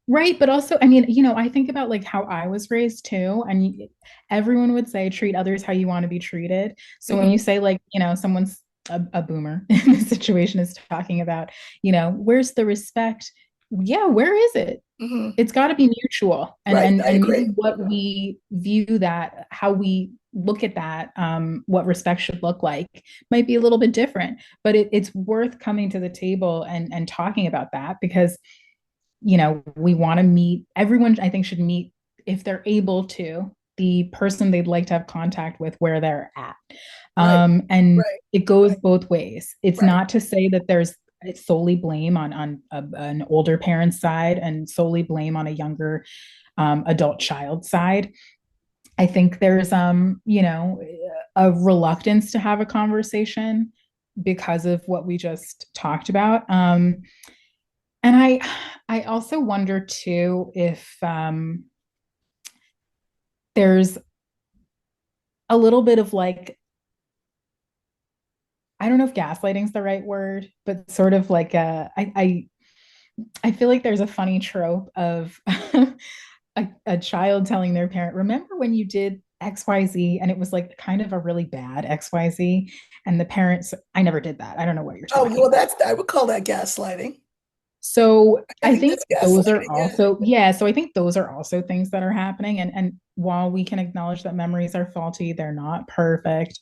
right, but also, I mean, I think about like how I was raised too, and everyone would say treat others how you want to be treated. So when Mhm. you say like, someone's a boomer in this situation is talking about, where's the respect? Yeah, where is it? Mhm. It's got to be mutual, and Right, and I and maybe agree. what we view that, how we look at that, what respect should look like might be a little bit different, but it's worth coming to the table and talking about that because we want to meet everyone. I think should meet, if they're able to, the person they'd like to have contact with where they're at. Right, And right, it goes both ways. It's right. not to say that there's solely blame on an older parent's side and solely blame on a younger adult child side. I think there's a reluctance to have a conversation because of what we just talked about. And I also wonder too if there's a little bit of like, I don't know if gaslighting is the right word, but sort of like I feel like there's a funny trope of a child telling their parent, remember when you did XYZ, and it was like kind of a really bad XYZ. And the parents, I never did that. I don't know what you're Oh, talking well, about. I would call that gaslighting. So I I think think that's those are gaslighting. Yeah. also, yeah, so I think those are also things that are happening. And while we can acknowledge that memories are faulty, they're not perfect.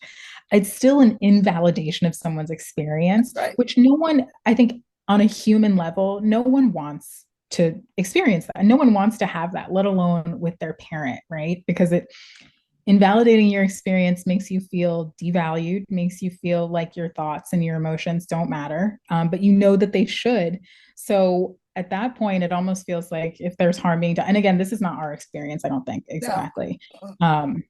It's still an invalidation of someone's That's experience, right. which no one, I think, on a human level, no one wants to experience that. No one wants to have that, let alone with their parent, right? Because it invalidating your experience makes you feel devalued, makes you feel like your thoughts and your emotions don't matter, but you know that they should. So at that point, it almost feels like if there's harm being done, and again, this is not our experience, I don't think No. exactly. Um,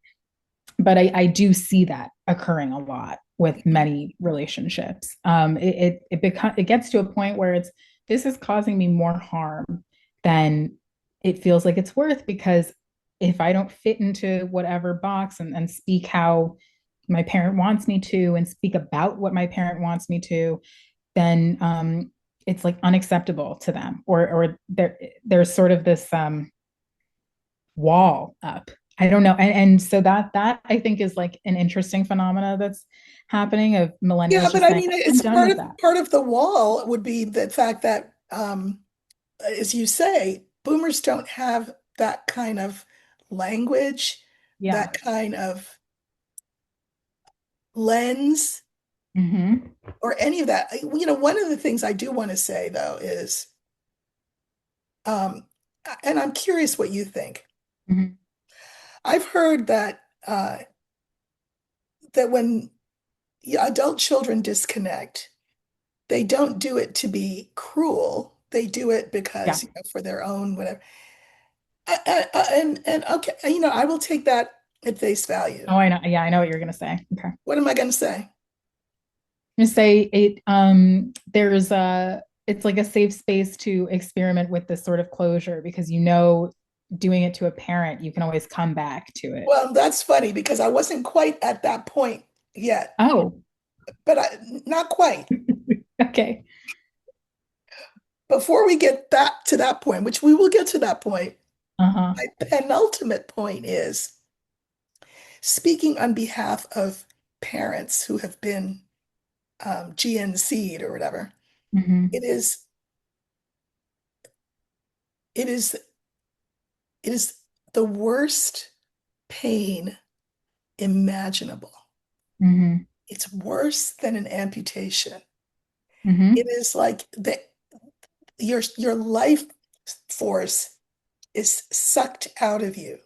but I do see that occurring a lot with many relationships. It gets to a point where it's this is causing me more harm than it feels like it's worth, because if I don't fit into whatever box and speak how my parent wants me to and speak about what my parent wants me to, then it's like unacceptable to them, or there's sort of this wall up. I don't know. And so that I think is like an interesting phenomena that's happening, of Yeah, millennials but just I saying, mean, I'm it's done with that. part of the wall would be the fact that, as you say, boomers don't have that kind of language, Yeah. that kind of lens, Mm-hmm. or any of that. One of the things I do want to say though is, um, and I'm curious what you think. Mm-hmm. I've heard that when adult children disconnect, they don't do it to be cruel. They do it Yeah. because, for their own whatever. And okay, I will take that at face value. Oh, I know. Yeah, I know what you're gonna say. Okay. What am I going to say? Just say it there's a it's like a safe space to experiment with this sort of closure, because doing it to a parent, you can always come back to it. Well, that's funny because I wasn't quite at that point yet, Oh, but not quite. okay. Before we get that to that point, which we will get to that point, Uh-huh. my penultimate point is speaking on behalf of parents who have been GNC'd or whatever. Mm-hmm. It is it is it is the worst pain imaginable. Mm-hmm. It's worse than an amputation. It Mm-hmm. is like your life force is sucked out of you.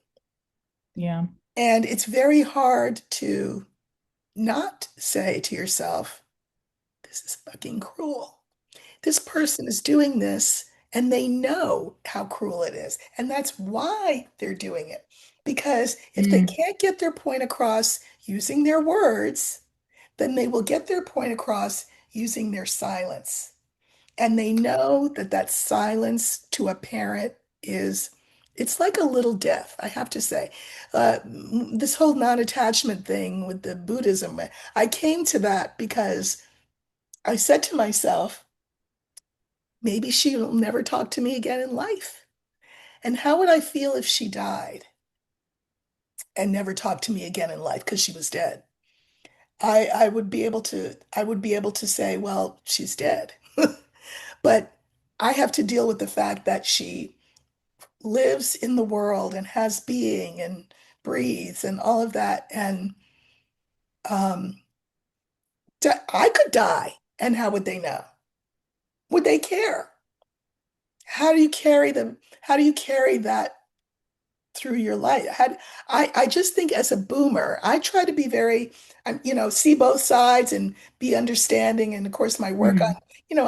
Yeah. And it's very hard to not say to yourself, this is fucking cruel. This person is doing this and they know how cruel it is. And that's why they're doing it. Because if they Mm. can't get their point across using their words, then they will get their point across using their silence. And they know that that silence to a parent is, it's like a little death, I have to say. This whole non-attachment thing with the Buddhism, I came to that because I said to myself, maybe she will never talk to me again in life. And how would I feel if she died and never talked to me again in life because she was dead? I would be able to say, well, she's dead. But I have to deal with the fact that she lives in the world and has being and breathes and all of that. And um, I could die. And how would they know? Would they care? How do you carry them? How do you carry that through your life? I just think as a boomer, I try to be very, see both sides and be understanding. And of course, my work on, Mm-hmm. you know,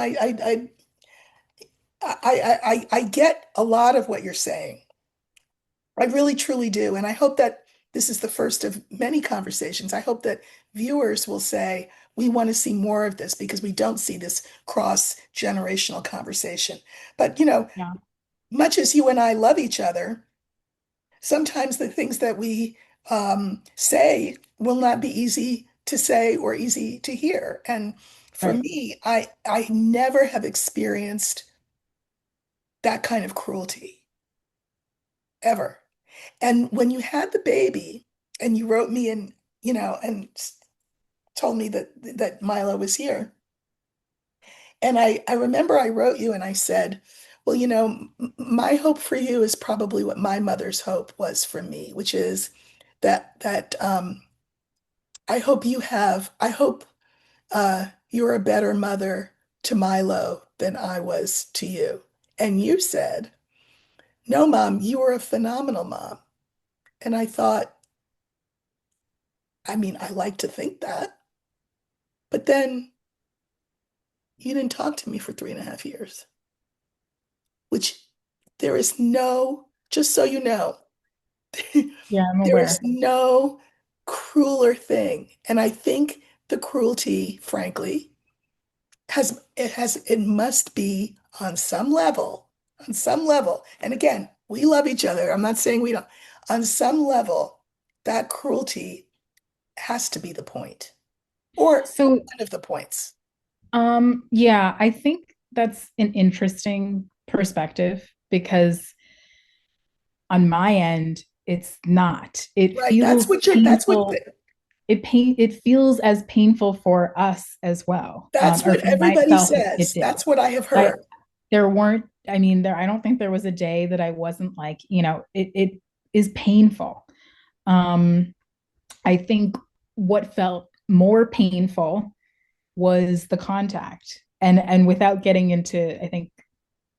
I get a lot of what you're saying. I really truly do. And I hope that this is the first of many conversations. I hope that viewers will say, we want to see more of this because we don't see this cross-generational conversation. But, Yeah. much as you and I love each other, sometimes the things that we say will not be easy to say or easy to hear. And for Right. me, I never have experienced that kind of cruelty ever. And when you had the baby, and you wrote me and and told me that Milo was here. And I remember I wrote you and I said, well, my hope for you is probably what my mother's hope was for me, which is that I hope you're a better mother to Milo than I was to you. And you said, no, Mom, you were a phenomenal mom. And I thought, I mean, I like to think that, but then you didn't talk to me for 3.5 years, which there is no, just so you know, Yeah, I'm there is aware. no crueler thing. And I think the cruelty, frankly, it must be on some level. And again, we love each other. I'm not saying we don't. On some level, that cruelty has to be the point or So, one of the points. yeah, I think that's an interesting perspective because on my end, it's not. It Right. feels That's what, painful. It feels as painful for us as well, that's or what for everybody myself. It says. did. That's what I have I heard. there weren't. I mean, there. I don't think there was a day that I wasn't like, it is painful. Um, I think what felt more painful was the contact, and without getting into, I think,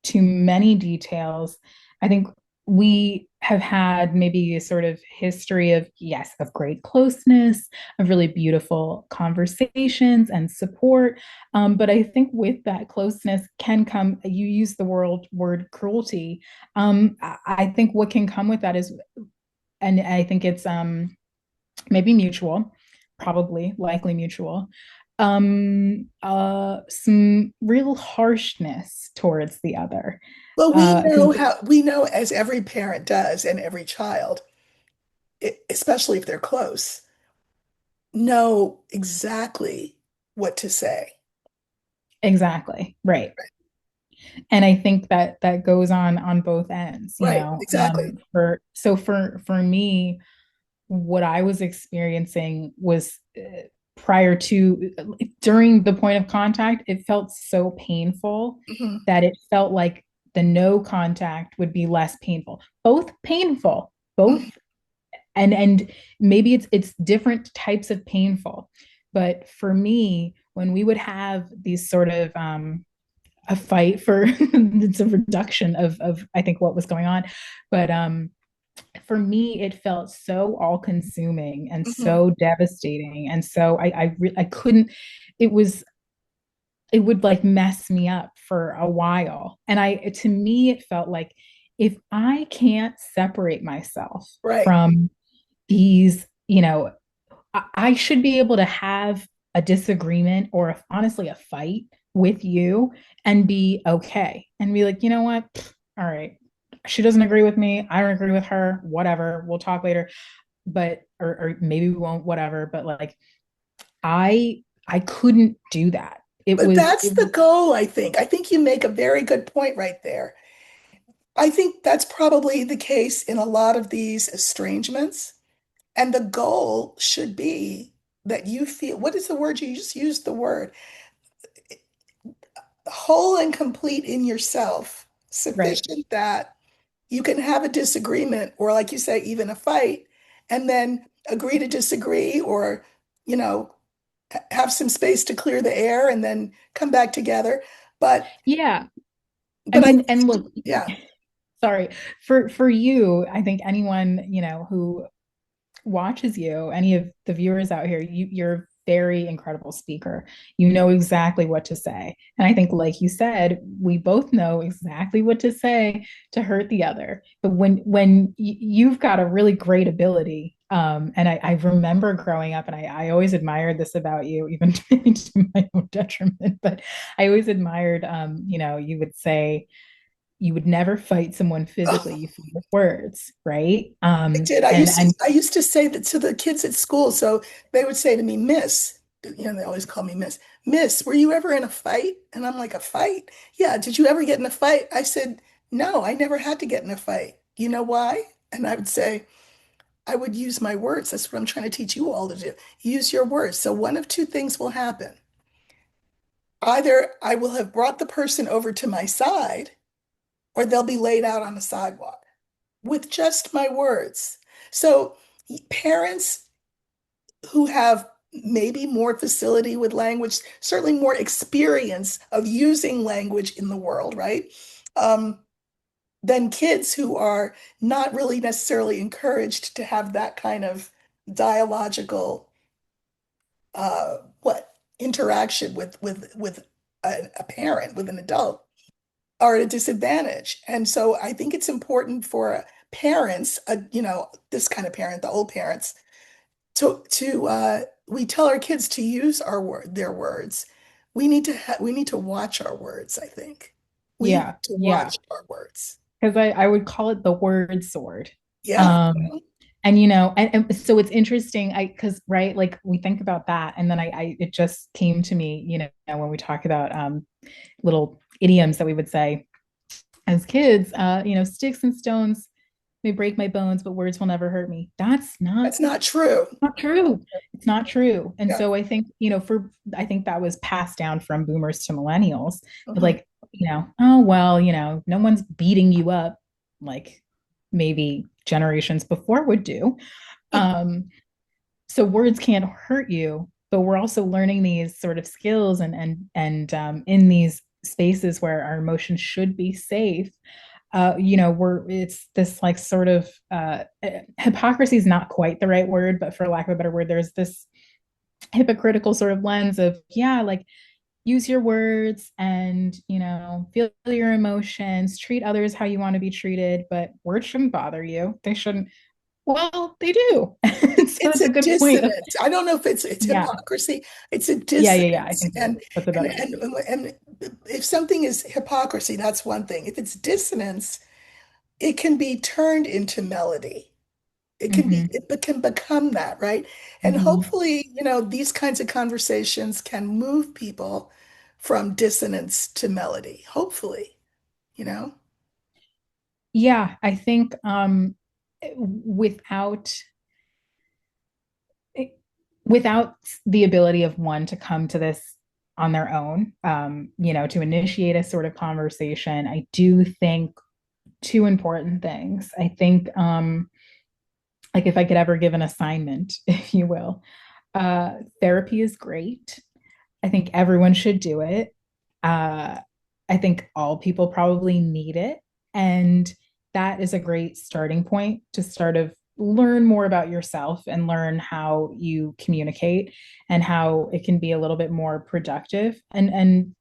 too many details, I think we have had maybe a sort of history of, yes, of great closeness, of really beautiful conversations and support. But I think with that closeness can come, you use the word cruelty. I think what can come with that is, and I think it's maybe mutual, probably, likely mutual, some real harshness towards the other. Well, Because we know as every parent does and every child, especially if they're close, know exactly what to say. exactly, right. And I think that that goes on both ends, Right, exactly. for me, what I was experiencing was prior to, during the point of contact, it felt so painful Hmm. that it felt like the no contact would be less painful. Both painful, both, Hmm. and maybe it's different types of painful. But for me, when we would have these sort of a fight for it's a reduction of I think what was going on, but for me, it felt so all consuming and Hmm. so devastating. And so I couldn't, it was, it would like mess me up for a while. And to me, it felt like if I can't separate myself Right. from these, I should be able to have a disagreement or honestly a fight with you and be okay and be like, you know what? All right. She doesn't agree with me. I don't agree with her. Whatever. We'll talk later. But or maybe we won't, whatever. But like I couldn't do that. It But was that's it the goal, I think. I think you make a very good point right there. I think that's probably the case in a lot of these estrangements. And the goal should be that you feel, what is the word you just used? The word whole and complete in yourself, right. sufficient that you can have a disagreement or, like you say, even a fight, and then agree to disagree or, you know, have some space to clear the air and then come back together. But, Yeah. I but I, mean, and look, yeah. sorry. For you, I think anyone, who watches you, any of the viewers out here, you're a very incredible speaker. You know exactly what to say. And I think, like you said, we both know exactly what to say to hurt the other. But when you've got a really great ability, and I remember growing up, and I always admired this about you, even to my own detriment, but I always admired, you would say, you would never fight someone physically, you fight with words, right? I did. And I used to say that to the kids at school. So they would say to me, Miss, they always call me Miss. Miss, were you ever in a fight? And I'm like, a fight? Yeah. Did you ever get in a fight? I said, no, I never had to get in a fight. You know why? And I would say, I would use my words. That's what I'm trying to teach you all to do. Use your words. So one of two things will happen. Either I will have brought the person over to my side, or they'll be laid out on the sidewalk with just my words. So parents who have maybe more facility with language, certainly more experience of using language in the world, right? Um, than kids who are not really necessarily encouraged to have that kind of dialogical what interaction with a parent, with an adult, are at a disadvantage. And so I think it's important for parents, this kind of parent, the old parents, to we tell our kids to use their words. We need to watch our words, I think. We need Yeah, to yeah. watch our words. Because I would call it the word sword. Yeah. Um, and and so it's interesting, because right, like we think about that, and then I it just came to me, when we talk about little idioms that we would say as kids, sticks and stones may break my bones, but words will never hurt me. That's That's not true. not true. It's not true. And Yeah. so I think, I think that was passed down from boomers to millennials. Mhm. Like, oh, well, no one's beating you up like maybe generations before would do. Um, so words can't hurt you, but we're also learning these sort of skills and in these spaces where our emotions should be safe. We're it's this like sort of hypocrisy is not quite the right word, but for lack of a better word, there's this hypocritical sort of lens of, yeah, like use your words and feel your emotions, treat others how you want to be treated, but words shouldn't bother you. They shouldn't. Well, they do. So It's that's a a good point of, dissonance. I don't know if it's yeah, hypocrisy. It's a yeah. I dissonance. think that's a And better word. and if something is hypocrisy, that's one thing. If it's dissonance, it can be turned into melody. Mm-hmm. It can become that, right? And Mm-hmm. hopefully, these kinds of conversations can move people from dissonance to melody. Hopefully, you know. Yeah, I think without without the ability of one to come to this on their own, to initiate a sort of conversation, I do think two important things. I think, like if I could ever give an assignment, if you will, therapy is great. I think everyone should do it. Uh, I think all people probably need it. And that is a great starting point to sort of learn more about yourself and learn how you communicate and how it can be a little bit more productive. And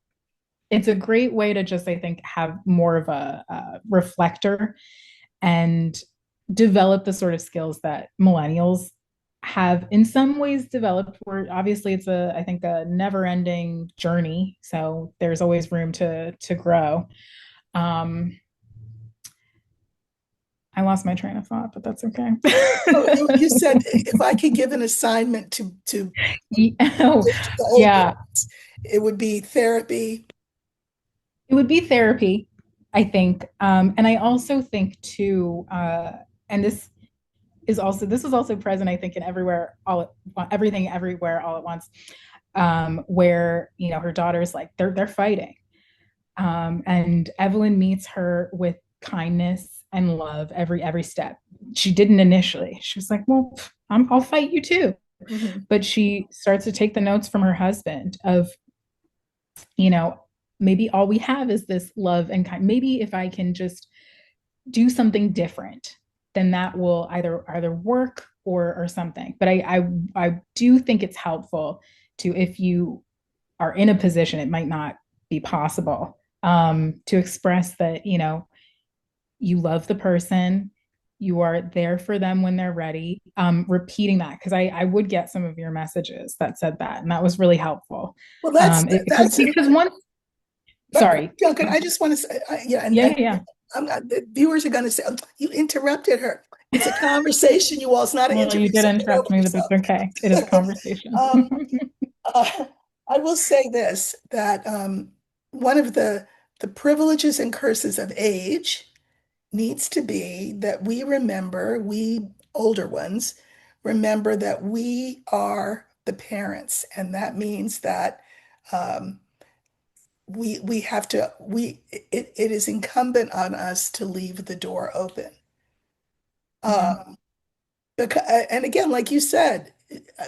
it's a great way to just, I think, have more of a reflector and develop the sort of skills that millennials have in some ways developed, where obviously it's I think a never ending journey, so there's always room to grow. um I lost my train of thought, but that's okay. Oh, you said if I could give an assignment Oh, the old yeah, parents, it would be therapy. it would be therapy, I think. And I also think too, and this is also present, I think, in everything everywhere all at once, where her daughter's like they're fighting, and Evelyn meets her with kindness and love every step. She didn't initially. She was like, "Well, I'll fight you too," Mhm. but she starts to take the notes from her husband of, you know, maybe all we have is this love and kind. Maybe if I can just do something different, then that will either work or something. But I do think it's helpful to, if you are in a position it might not be possible, to express that you love the person, you are there for them when they're ready, repeating that, because I would get some of your messages that said that, and that was really helpful. Well, that's Because once, but sorry. Duncan, I just want to say, yeah, Yeah, and yeah. I'm not, the viewers are going to say, "Oh, you interrupted her." It's a conversation, you all. It's not an Well, interview, you did so get over interrupt me, but yourself. it's okay. It is a conversation. Um, I will say this, that one of the privileges and curses of age needs to be that we remember we older ones, remember that we are the parents, and that means that um, we have to it is incumbent on us to leave the door open. Yeah. Um, because, and again, like you said,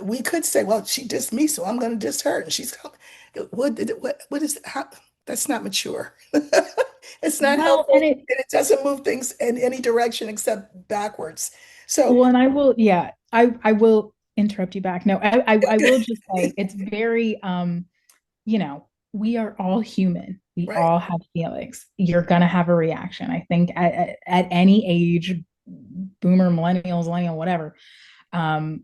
we could say, well, she dissed me, so I'm going to diss her, and she's what is how that's not mature. It's not Well, helpful, and it, and it doesn't move things in any direction except backwards. So well, and I will, yeah, I will interrupt you back. No, I will just say it's very, you know, we are all human. We right, all have feelings. You're gonna have a reaction. I think at any age, boomer, millennials, millennial, whatever,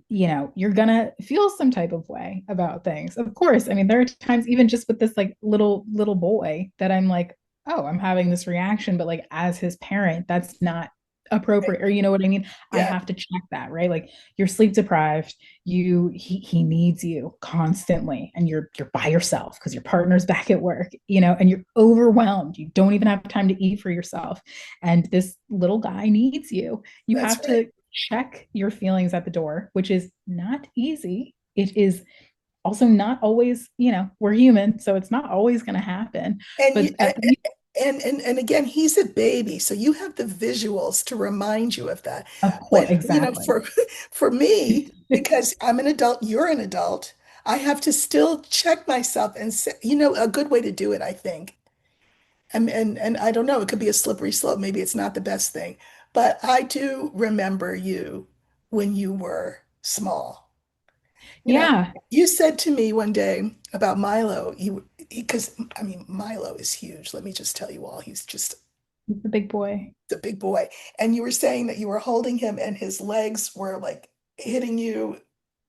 you're gonna feel some type of way about things. Of course. I mean, there are times even just with this like little boy that I'm like, oh, I'm having this reaction, but like as his parent, that's not right, appropriate. Or you know what I mean? I yeah, have to check that, right? Like you're sleep deprived, he needs you constantly, and you're by yourself because your partner's back at work, and you're overwhelmed. You don't even have time to eat for yourself. And this little guy needs you. You that's have right. to check your feelings at the door, which is not easy. It is also not always, we're human, so it's not always going to happen. And But you at least, and again, he's a baby, so you have the visuals to remind you of that. of course, When, exactly. for me, because I'm an adult, you're an adult, I have to still check myself and say, a good way to do it, I think. And I don't know, it could be a slippery slope. Maybe it's not the best thing, but I do remember you when you were small. You know, Yeah, you said to me one day about Milo, because I mean, Milo is huge. Let me just tell you all, he's just he's a big boy. a big boy. And you were saying that you were holding him and his legs were like hitting Oh,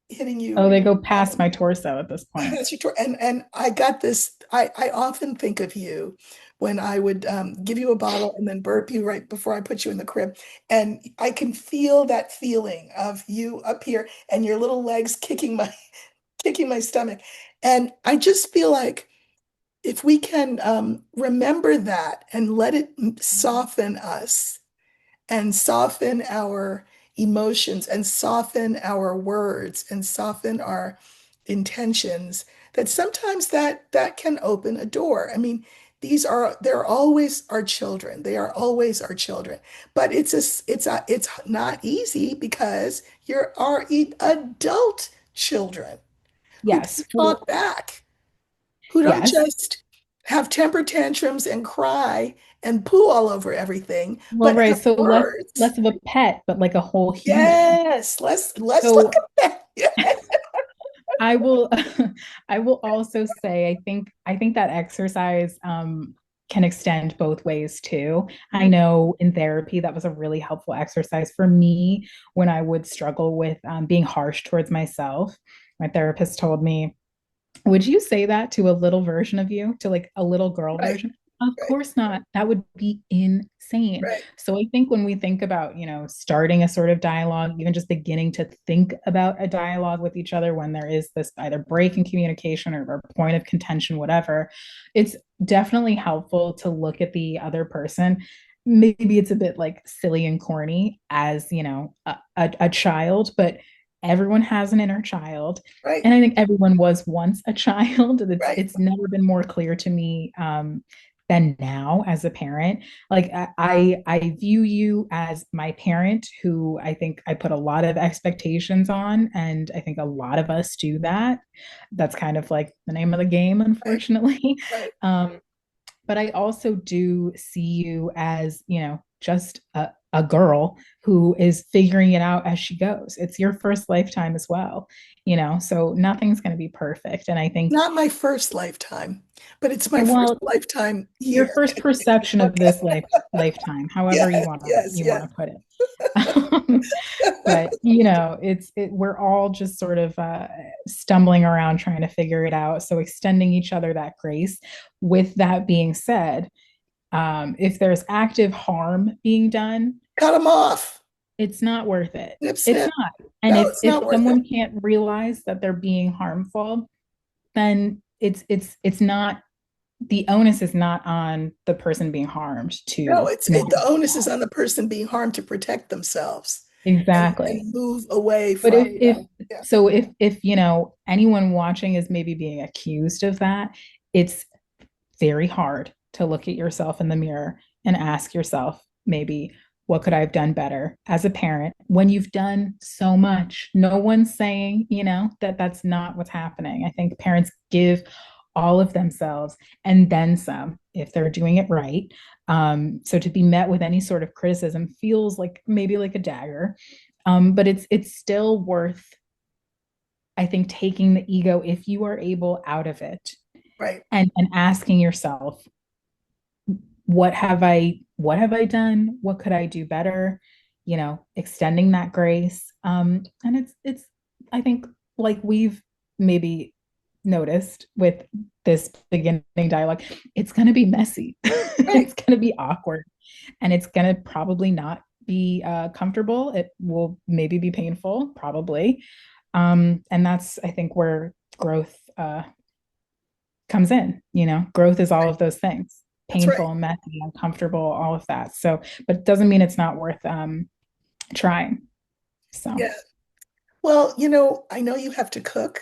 you. they go past my torso at this point. That's your and I got this. I often think of you when I would give you a bottle and then burp you right before I put you in the crib. And I can feel that feeling of you up here and your little legs kicking my stomach. And I just feel like if we can remember that and let it soften us and soften our emotions and soften our words and soften our intentions, that sometimes that can open a door. I mean, they're always our children. They are always our children. But it's not easy because you're our adult children who can Yes. Well, talk back, who don't yes. just have temper tantrums and cry and poo all over everything, Well, but right. have So less words. less of a pet, but like a whole human. Yes, let's look So at that. I will I will also say I think that exercise can extend both ways too. I know in therapy that was a really helpful exercise for me when I would struggle with being harsh towards myself. My therapist told me, would you say that to a little version of you, to like a little girl Right, version? Of right, course not. That would be insane. right. So I think when we think about, starting a sort of dialogue, even just beginning to think about a dialogue with each other when there is this either break in communication or point of contention, whatever, it's definitely helpful to look at the other person. Maybe it's a bit like silly and corny as, a child, but everyone has an inner child, Right, and I think everyone was once a child. It's right. it's never been more clear to me than now as a parent. Like I view you as my parent, who I think I put a lot of expectations on, and I think a lot of us do that. That's kind of like the name of the game, Right, unfortunately. right. Um, but I also do see you as, just a girl who is figuring it out as she goes. It's your first lifetime as well, so nothing's going to be perfect. And I think, Not my first lifetime, but it's my first well, lifetime your here. first perception of Okay. this lifetime, however Yes, yes, you want yes. to put it. But we're all just sort of stumbling around trying to figure it out. So extending each other that grace. With that being said, if there's active harm being done, Cut them off. it's not worth it. Snip, It's snip. not. And No, if it's if not worth it. someone can't realize that they're being harmful, then it's not, the onus is not on the person being harmed No, to it's not the do onus is that. on the person being harmed to protect themselves. Exactly. and move away But from yeah, if anyone watching is maybe being accused of that, it's very hard to look at yourself in the mirror and ask yourself, maybe, what could I have done better as a parent when you've done so much? No one's saying, that that's not what's happening. I think parents give all of themselves and then some if they're doing it right. So to be met with any sort of criticism feels like maybe like a dagger. But it's still worth, I think, taking the ego, if you are able, out of it, right, and asking yourself, what have I done? What could I do better? Extending that grace. And it's I think, like we've maybe noticed with this beginning dialogue, it's going to be messy. right. It's going to be awkward, and it's going to probably not be comfortable. It will maybe be painful, probably. And that's, I think, where growth comes in. Growth is all of those things: That's right. painful, messy, uncomfortable, all of that. So, but it doesn't mean it's not worth trying. So, Yeah. Well, I know you have to cook.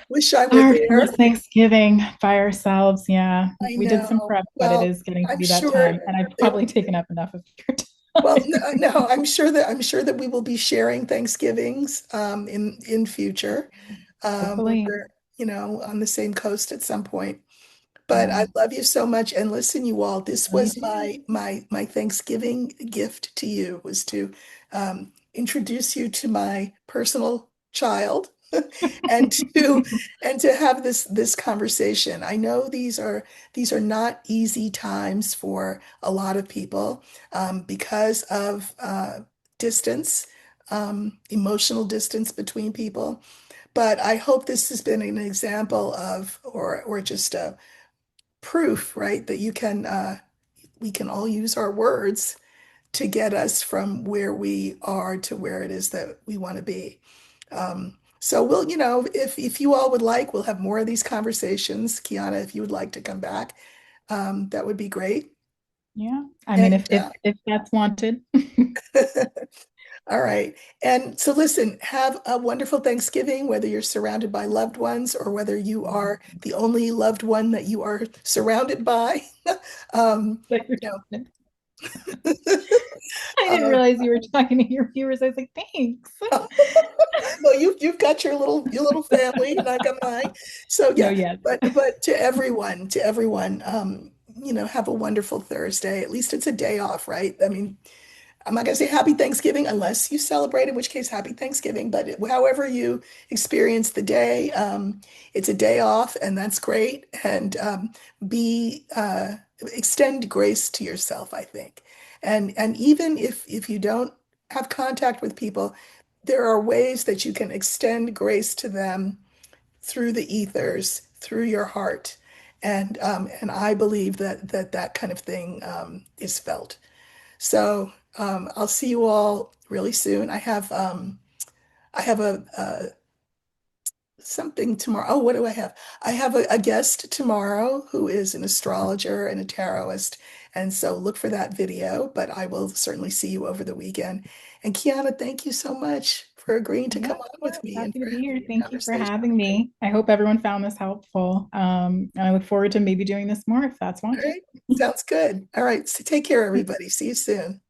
Wish I were our there. first Thanksgiving by ourselves. Yeah, I we did some know. prep, but it Well, is getting to I'm be that sure time, and I've it, probably taken up enough of your well, time. no, no, I'm sure that we will be sharing Thanksgivings in future. When Hopefully, we're, on the same coast at some point. But I yeah. love you so much. And listen, you all, this Oh, you was too. my Thanksgiving gift to you, was to introduce you to my personal child and to have this conversation. I know these are not easy times for a lot of people because of distance, emotional distance between people. But I hope this has been an example of, or just a proof, right, that we can all use our words to get us from where we are to where it is that we want to be. So we'll, if you all would like, we'll have more of these conversations. Kiana, if you would like to come back, that would be great. Yeah. I mean, And if that's wanted. all right. And so listen, have a wonderful Thanksgiving, whether you're surrounded by loved ones or whether you are the only loved one that you are surrounded by. Um, Like you're you talking. I didn't know, realize you were talking to your viewers. I was like, thanks. no, you've got your little family, like mine. So No, yeah, yes. but to everyone, have a wonderful Thursday. At least it's a day off, right? I mean, I'm not going to say happy Thanksgiving unless you celebrate, in which case happy Thanksgiving. But however you experience the day, it's a day off, and that's great. And be extend grace to yourself, I think. And even if you don't have contact with people, there are ways that you can extend grace to them through the ethers, through your heart. And I believe that kind of thing is felt. So I'll see you all really soon. I have a something tomorrow. Oh, what do I have? I have a guest tomorrow who is an astrologer and a tarotist. And so look for that video, but I will certainly see you over the weekend. And Kiana, thank you so much for agreeing to Yeah, come of on with course. me and Happy for to be having here. a Thank you for conversation. having me. I hope everyone found this helpful. And I look forward to maybe doing this more if that's All wanted. right. Sounds good. All right. So take care, everybody. See you soon.